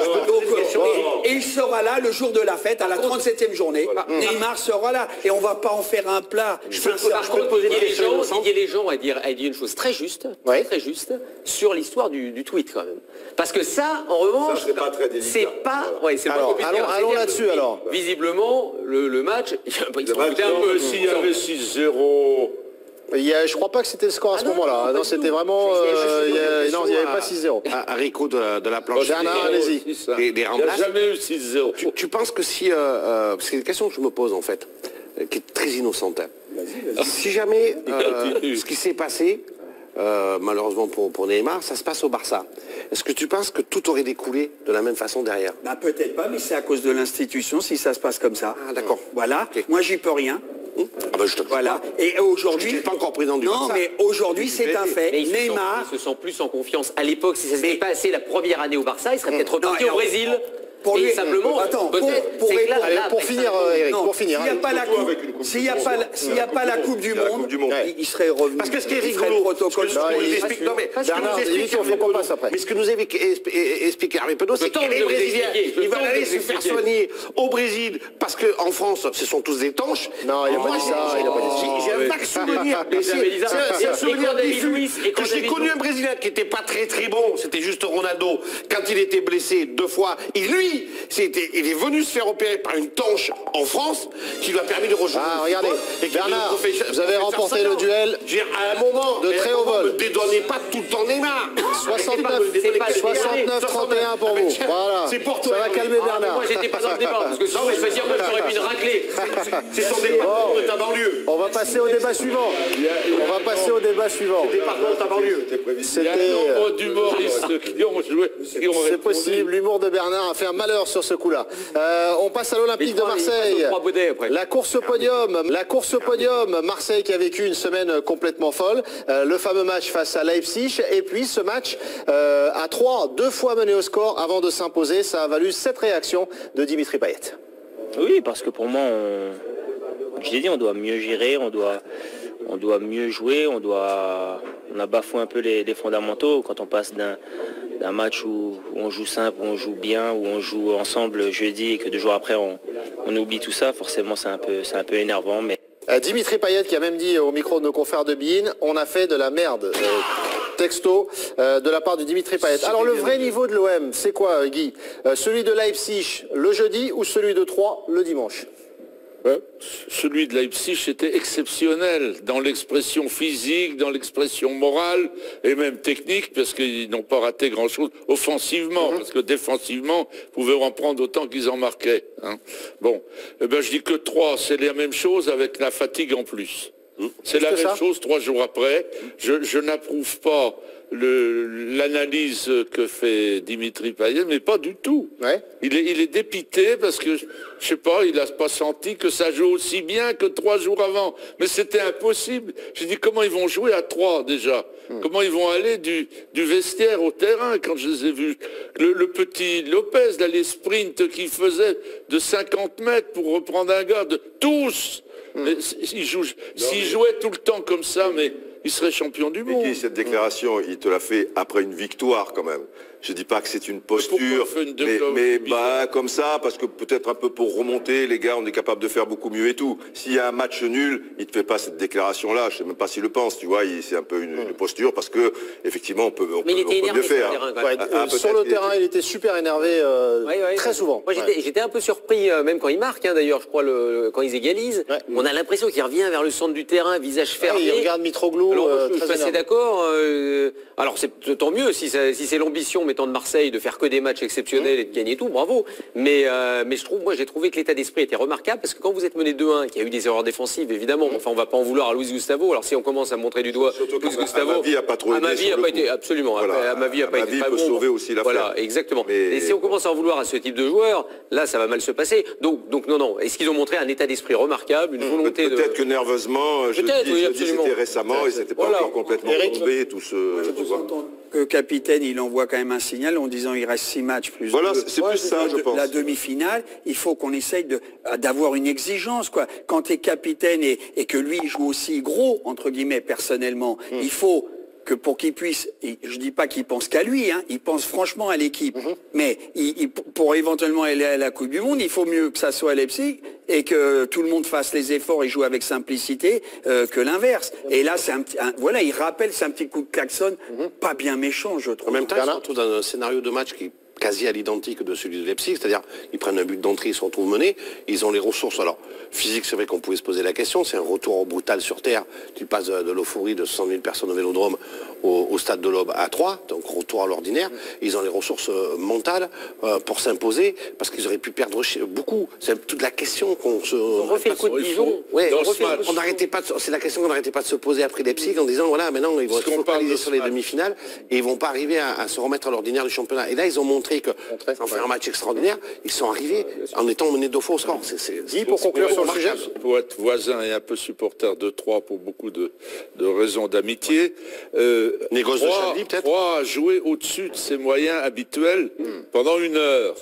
et il sera là le jour de la fête, à la 37e journée. Neymar sera là et on va pas en faire un plat. Par contre, les gens a dit une chose très juste, très juste sur l'histoire du tweet quand même. Parce que ça, en revanche, c'est pas... allons là-dessus alors. Visiblement, le match, il s'il y avait 6-0... Je crois pas que c'était le score à ce moment-là. Non, c'était vraiment... non, il n'y avait pas 6-0. À Rico de la planche. Bernard, allez-y. Il n'y a jamais eu 6-0. Tu penses que si... c'est une question que je me pose en fait, qui est très innocente. Si jamais ce qui s'est passé, malheureusement pour Neymar, ça se passe au Barça, est-ce que tu penses que tout aurait découlé de la même façon derrière? Bah, peut-être pas, mais c'est à cause de l'institution si ça se passe comme ça. Ah d'accord. Voilà, moi j'y peux rien. Ah ben je te voilà. Et aujourd'hui, je suis pas encore président du non, Barça. mais aujourd'hui c'est un fait. Neymar se sent plus en confiance. À l'époque, si ça s'était passé la première année au Barça, il serait peut-être reparti au Brésil. Pour lui, simplement, pour finir, Eric, s'il n'y a pas la Coupe du Monde, il serait revenu. Parce que ce qui est rigolo, mais ce que nous explique Hervé Penaud, c'est que les Brésiliens, ils veulent aller se faire soigner au Brésil, parce qu'en France, ce sont tous des tanches. Non, il n'a pas dit ça. J'ai un vague souvenir. C'est un souvenir diffus. Que j'ai connu un Brésilien qui n'était pas très très bon, c'était juste Ronaldo, quand il était blessé 2 fois, et lui, il est venu se faire opérer par une tanche en France qui lui a permis de rejoindre. Ah, regardez, Bernard, vous avez remporté le duel à un moment de très haut vol. Ne dédonnez pas tout le temps Neymar. 69-31 pour vous. Voilà. C'est pour toi. Ça va calmer Bernard. Moi, j'étais pas dans le débat, parce que sinon, je vais dire que j'aurais mis une raclée. C'est son département de ta banlieue. On va passer au débat suivant. Département de ta banlieue. Il y a un nombre d'humoristes qui ont joué. C'est possible, l'humour de Bernard a fait un malheur sur ce coup-là. On passe à l'Olympique de Marseille. La course au podium. Marseille qui a vécu une semaine complètement folle. Le fameux match face à Leipzig. Et puis ce match à 3, 2 fois mené au score avant de s'imposer. Ça a valu cette réaction de Dimitri Payet. Oui, parce que pour moi, je l'ai dit, on doit mieux gérer, on doit mieux jouer, on a bafoué un peu les fondamentaux quand on passe d'un match où on joue simple, où on joue bien, où on joue ensemble jeudi et que 2 jours après on oublie tout ça. Forcément, c'est un peu énervant. Mais Dimitri Payet qui a même dit au micro de nos confrères de BeIN, on a fait de la merde. Texto de la part de Dimitri Payet. Alors le vrai niveau de l'OM, c'est quoi Guy? Celui de Leipzig le jeudi ou celui de Troyes le dimanche? Celui de Leipzig était exceptionnel dans l'expression physique, dans l'expression morale et même technique, parce qu'ils n'ont pas raté grand-chose offensivement, parce que défensivement, ils pouvaient en prendre autant qu'ils en marquaient. Hein. Bon, je dis que 3, c'est la même chose avec la fatigue en plus. C'est la même chose 3 jours après. Je n'approuve pas l'analyse que fait Dimitri Payet, mais pas du tout. Ouais. Il est dépité parce que, je sais pas, il n'a pas senti que ça joue aussi bien que 3 jours avant. Mais c'était impossible. J'ai dit, comment ils vont jouer à 3 déjà? Comment ils vont aller du vestiaire au terrain quand je les ai vus? Le petit Lopez, là, les sprints qu'il faisait de 50 mètres pour reprendre un gars, tous. S'il jouait tout le temps comme ça, mais il serait champion du monde. Et cette déclaration, il te l'a fait après une victoire quand même. Je dis pas que c'est une posture, mais comme ça, parce que peut-être un peu pour remonter, les gars, on est capable de faire beaucoup mieux et tout. S'il y a un match nul, il te fait pas cette déclaration-là. Je sais même pas s'il le pense, tu vois. C'est un peu une posture parce que effectivement, on peut mieux faire. Sur le terrain, il était super énervé très souvent. Moi, j'étais un peu surpris, même quand il marque, d'ailleurs, je crois, quand ils égalisent. Ouais. On a l'impression qu'il revient vers le centre du terrain, visage fermé. Il regarde Mitroglou. Alors, je suis assez d'accord. Alors, c'est tant mieux si c'est l'ambition, de Marseille, de faire que des matchs exceptionnels et de gagner tout, bravo. Mais j'ai trouvé que l'état d'esprit était remarquable parce que quand vous êtes mené 2-1, qu'il y a eu des erreurs défensives, évidemment, enfin on va pas en vouloir à Luis Gustavo. Alors si on commence à montrer du doigt Luis Gustavo, à ma vie a pas trop aidé. À ma vie a pas été absolument. Voilà, à ma vie a pas été très bon. Sauver aussi l'affaire. Voilà, exactement. Et si on commence à en vouloir à ce type de joueur, là ça va mal se passer. Donc non. Est-ce qu'ils ont montré un état d'esprit remarquable, une volonté de... Peut-être que nerveusement, je dis c'était récemment et c'était pas encore complètement tombé tout ce. Le capitaine, il envoie quand même un signal en disant il reste 6 matchs plus. Voilà, c'est plus ça, je pense. La demi-finale, il faut qu'on essaye d'avoir une exigence, quoi. Quand tu es capitaine et que lui il joue aussi gros, entre guillemets, personnellement, il faut que pour qu'il puisse, je dis pas qu'il pense qu'à lui, il pense franchement à l'équipe. Mais pour éventuellement aller à la Coupe du Monde, il faut mieux que ça soit à Leipzig et que tout le monde fasse les efforts et joue avec simplicité que l'inverse. Et là, voilà, il rappelle, c'est un petit coup de klaxon, pas bien méchant, je trouve. En même temps, ils se retrouvent dans un scénario de match qui est quasi à l'identique de celui de Leipzig, c'est-à-dire ils prennent un but d'entrée, ils se retrouvent menés, ils ont les ressources. Alors, physique, c'est vrai qu'on pouvait se poser la question, c'est un retour brutal sur terre, tu passes de l'euphorie de 100 000 personnes au Vélodrome au stade de l'Aube à 3, donc retour à l'ordinaire, ils ont les ressources mentales pour s'imposer, parce qu'ils auraient pu perdre beaucoup. C'est toute la question qu'on se... On refait le coup de Dijon. On n'arrêtait pas, c'est la question qu'on n'arrêtait pas de se poser après Leipzig en disant, voilà, maintenant ils vont se focaliser sur les demi-finales et ils vont pas arriver à se remettre à l'ordinaire du championnat. Et là, ils ont montré que, sans faire un match extraordinaire, ils sont arrivés en étant menés 2 fois au score. Pour conclure sur le sujet. Pour être voisin et un peu supporter de Troyes pour beaucoup de raisons d'amitié, Troyes a joué au-dessus de ses moyens habituels pendant 1 heure.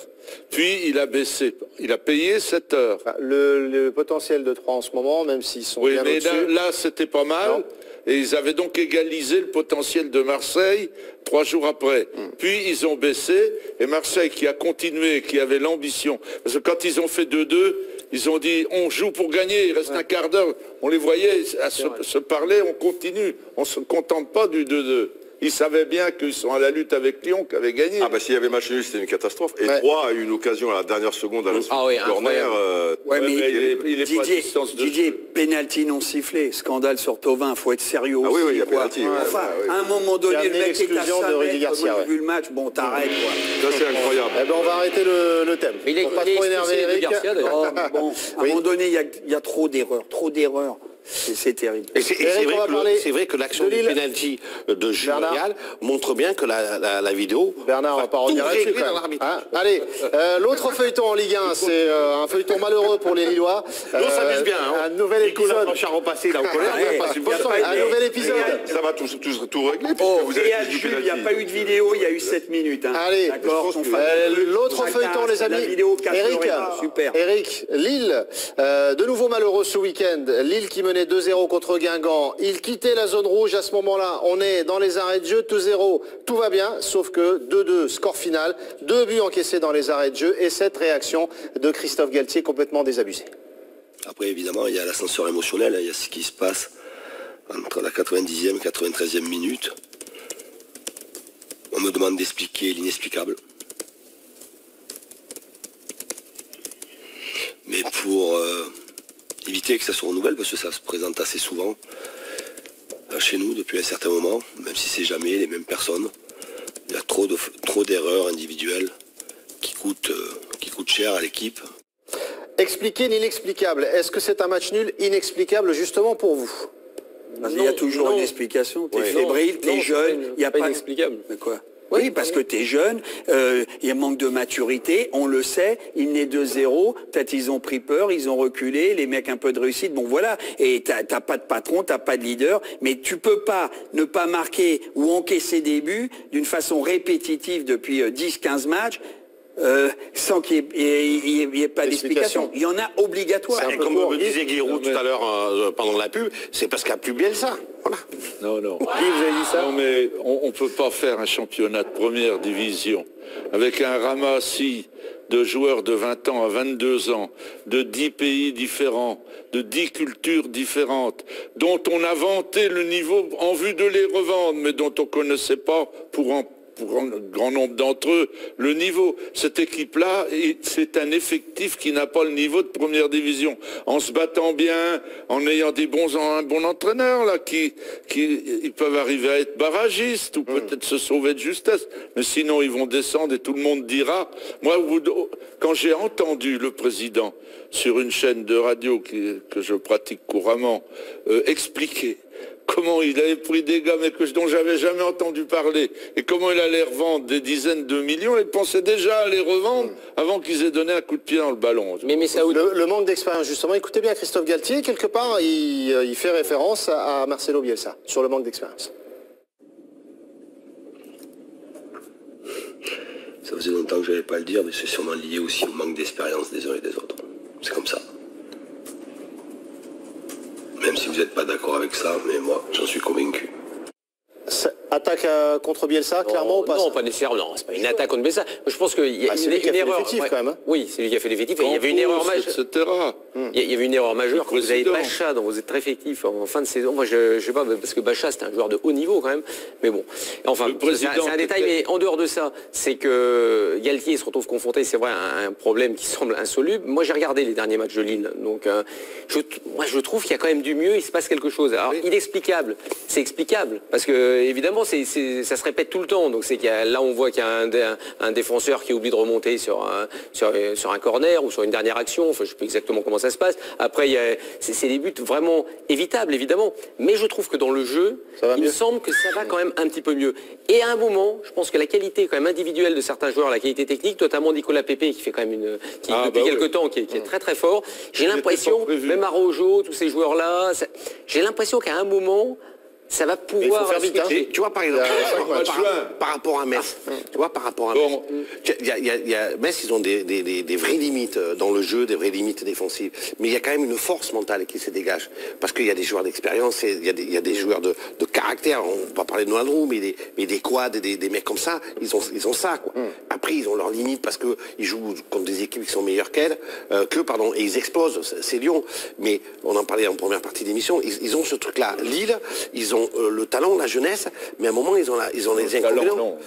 Puis il a baissé, il a payé 7 heures. Le potentiel de Troyes en ce moment, même s'ils sont bien mais au-dessus... là c'était pas mal. Non. Et ils avaient donc égalisé le potentiel de Marseille 3 jours après. Puis ils ont baissé, et Marseille qui a continué, qui avait l'ambition, parce que quand ils ont fait 2-2, ils ont dit on joue pour gagner, il reste un quart d'heure. On les voyait se parler, on continue, on ne se contente pas du 2-2. Ils savaient bien qu'ils sont à la lutte avec Lyon, qui avait gagné. Ah bah s'il y avait match nul, c'était une catastrophe. Et Troyes a eu une occasion à la dernière seconde à la corner. Didier, pénalty non sifflé, scandale sur Thauvin, il faut être sérieux aussi. Il y a pénalty. Enfin, à un moment donné, le mec est à 5 mètres, on a vu le match, bon, t'arrêtes, quoi. Ça, c'est incroyable. Eh ben, on va arrêter le thème. Mais il est pas trop énervé, Eric. Bon, à un moment donné, il y a trop d'erreurs. C'est terrible. Et c'est vrai que l'action du penalty de Julien montre bien que la vidéo... Bernard, on va pas revenir là-dessus. Allez, l'autre feuilleton en Ligue 1, c'est un feuilleton malheureux pour les Lillois. Nous, ça vise bien. Un nouvel épisode. Un nouvel épisode. Ça va tout régler. Il n'y a pas eu de vidéo, il y a eu 7 minutes. Allez, l'autre feuilleton, les amis. Eric, Lille, de nouveau malheureux ce week-end. Lille qui menait 2-0 contre Guingamp. Il quittait la zone rouge à ce moment-là. On est dans les arrêts de jeu, 2-0. Tout va bien, sauf que 2-2, score final. 2 buts encaissés dans les arrêts de jeu et cette réaction de Christophe Galtier complètement désabusée. Après, évidemment, il y a l'ascenseur émotionnel. Il y a ce qui se passe entre la 90e et 93e minute. On me demande d'expliquer l'inexplicable. Mais pour éviter que ça se renouvelle, parce que ça se présente assez souvent chez nous depuis un certain moment, même si c'est jamais les mêmes personnes. Il y a trop d'erreurs individuelles qui coûtent cher à l'équipe. Expliquer l'inexplicable. Est-ce que c'est un match nul inexplicable justement pour vous? Il y a toujours une explication. T'es fébrile, t'es jeune. Il n'y a pas inexplicable. Mais quoi? Oui, parce que tu es jeune, il y a manque de maturité, on le sait, il naît 2-0, peut-être ils ont pris peur, ils ont reculé, les mecs un peu de réussite, bon voilà, et t'as pas de patron, t'as pas de leader, mais tu peux pas ne pas marquer ou encaisser des buts d'une façon répétitive depuis 10-15 matchs, sans qu'il n'y ait pas d'explication. Il y en a obligatoire. Comme me disait Guiraud tout à l'heure pendant la pub, c'est parce qu'il n'y a plus Bielsa. Voilà. Non. Qui vous avez dit ça? Non, mais on ne peut pas faire un championnat de première division avec un ramassis de joueurs de 20 ans à 22 ans, de 10 pays différents, de 10 cultures différentes, dont on a vanté le niveau en vue de les revendre, mais dont on ne connaissait pas pour un grand nombre d'entre eux, le niveau. Cette équipe-là, c'est un effectif qui n'a pas le niveau de première division. En se battant bien, en ayant un bon entraîneur, là, ils peuvent arriver à être barragistes ou peut-être se sauver de justesse. Mais sinon, ils vont descendre et tout le monde dira... Moi, quand j'ai entendu le président sur une chaîne de radio que je pratique couramment expliquer comment il avait pris des gars dont j'avais jamais entendu parler et comment il allait revendre des dizaines de millions, il pensait déjà à les revendre avant qu'ils aient donné un coup de pied dans le ballon. Mais ça, le manque d'expérience, justement, écoutez bien Christophe Galtier, quelque part, il fait référence à Marcelo Bielsa sur le manque d'expérience. Ça faisait longtemps que je n'allais pas le dire, mais c'est sûrement lié aussi au manque d'expérience des uns et des autres. C'est comme ça. Même si vous n'êtes pas d'accord avec ça, mais moi, j'en suis convaincu. Attaque contre Bielsa, clairement, ou pas? Non, pas nécessairement. Non, c'est pas une attaque contre Bielsa. Je pense qu'il y a une erreur. Quand même, hein. Oui, c'est lui qui a fait l'effectif. Il y avait une erreur majeure. Il y avait une erreur majeure quand vous avez Bacha dans vos effectifs en fin de saison. Moi, je sais pas, parce que Bacha, c'est un joueur de haut niveau quand même. Mais bon, enfin, c'est un détail. Mais en dehors de ça, c'est que Galtier se retrouve confronté, c'est vrai, à un problème qui semble insoluble. Moi, j'ai regardé les derniers matchs de Lille. Donc, moi, je trouve qu'il y a quand même du mieux. Il se passe quelque chose. Alors, inexplicable. C'est explicable. Parce que, évidemment, ça se répète tout le temps. Donc c'est là on voit qu'il y a un défenseur qui oublie de remonter sur un corner ou sur une dernière action. Enfin, je ne sais pas exactement comment ça se passe. Après, c'est des buts vraiment évitables, évidemment. Mais je trouve que dans le jeu, il me semble que ça va quand même un petit peu mieux. Et à un moment, je pense que la qualité quand même individuelle de certains joueurs, la qualité technique, notamment Nicolas Pepe, qui fait quand même depuis quelques temps, qui est très très fort. J'ai l'impression, même Araujo, tous ces joueurs-là, j'ai l'impression qu'à un moment, ça va pouvoir faire vite, hein. Tu vois, par exemple, par rapport à Metz, Metz, ils ont des vraies limites dans le jeu, des vraies limites défensives. Mais il y a quand même une force mentale qui se dégage. Parce qu'il y a des joueurs d'expérience, il y a des joueurs de caractère. On va pas parler de Noandrou, mais des quads, des mecs comme ça, ils ont ça, quoi. Après, ils ont leurs limites parce qu'ils jouent contre des équipes qui sont meilleures et ils explosent. C'est Lyon. Mais on en parlait en première partie d'émission, ils ont ce truc-là. Lille, ils ont le talent, la jeunesse, mais à un moment, ils ont les inconvénients.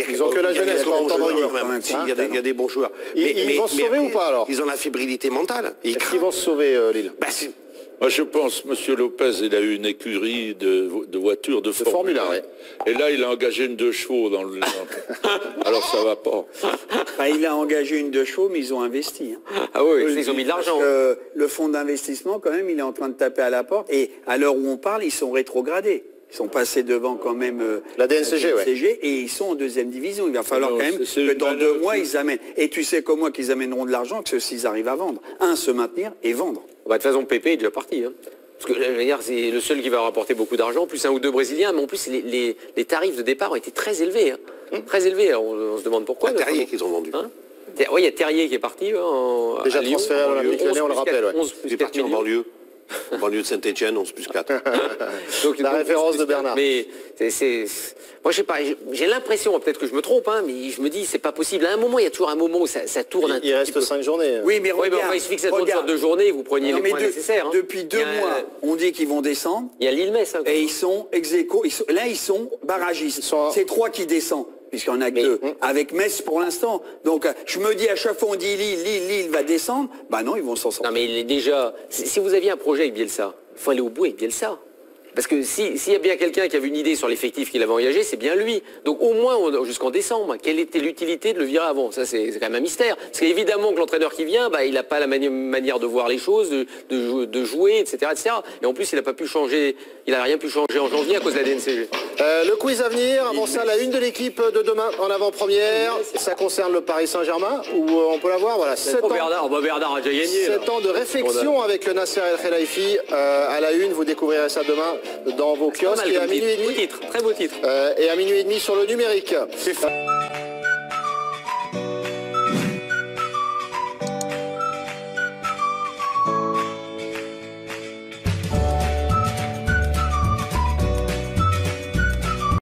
Ils ont que la jeunesse, il y a des bons joueurs. Ils vont se sauver ou pas alors? Ils ont la fébrilité mentale. Est-ce qu'ils vont se sauver, Lille? Moi, je pense, M. Lopez, il a eu une écurie de voitures de Formule 1. Oui. Et là, il a engagé une 2 chevaux dans le... Alors, ça va pas. Il a engagé une 2 chevaux, mais ils ont investi. Ah oui, ils ont mis de l'argent. Le fonds d'investissement, quand même, il est en train de taper à la porte. Et à l'heure où on parle, ils sont rétrogradés. Ils sont passés devant quand même la DNCG, et ils sont en 2e division. Il va falloir quand même que dans 2 mois, ils amènent. Et tu sais comment qu'ils amèneront de l'argent que s'ils arrivent à vendre. Se maintenir et vendre. De toute façon, Pépé est déjà parti. Parce que je veux dire, c'est le seul qui va rapporter beaucoup d'argent, plus 1 ou 2 Brésiliens. Mais en plus, les tarifs de départ ont été très élevés. Très élevés. Alors, on se demande pourquoi. Terrier qu'ils ont vendu. Oui, il y a Terrier qui est parti. Déjà transféré à l'Olympique Lyonnais, on le rappelle. 11 plus 4 millions. En banlieue. Banlieue de Saint-Etienne, 11 plus 4. Donc, la référence de Bernard. Mais moi, je sais pas, j'ai l'impression, peut-être que je me trompe, mais je me dis, c'est pas possible. À un moment, il y a toujours un moment où ça tourne un petit peu. Il reste 5 journées. Oui, mais regarde, il suffit que ça tourne sur 2 journées, vous preniez les points nécessaires. Depuis 2 mois, on dit qu'ils vont descendre. Il y a Lille-Metz. Et ils sont ex-aequo. Là, ils sont barragistes. C'est 3 qui descendent. Puisqu'il n'y en a que 2, avec Metz pour l'instant. Donc, je me dis, à chaque fois, on dit Lille va descendre. Non, ils vont s'en sortir. Non, mais déjà, si vous aviez un projet avec Bielsa, il faut aller au bout avec Bielsa. Parce que s'il y a bien quelqu'un qui avait une idée sur l'effectif qu'il avait engagé, c'est bien lui. Donc au moins jusqu'en décembre, quelle était l'utilité de le virer avant? Ça c'est quand même un mystère. Parce qu'évidemment que l'entraîneur qui vient, il n'a pas la manière de voir les choses, de jouer, etc., etc. Et en plus, il n'a pas pu changer, il n'a rien pu changer en janvier à cause de la DNCG. Le quiz à venir, avant ça, la une de l'équipe de demain en avant-première. Ça concerne le Paris Saint-Germain, où on peut la voir. Voilà, 7 ans, Bernard a déjà gagné. 7 ans de réflexion avec Nasser El Khelaifi à la une. Vous découvrirez ça demain dans vos kiosques et à minuit et demi. Très beau titre. Et à minuit et demi sur le numérique.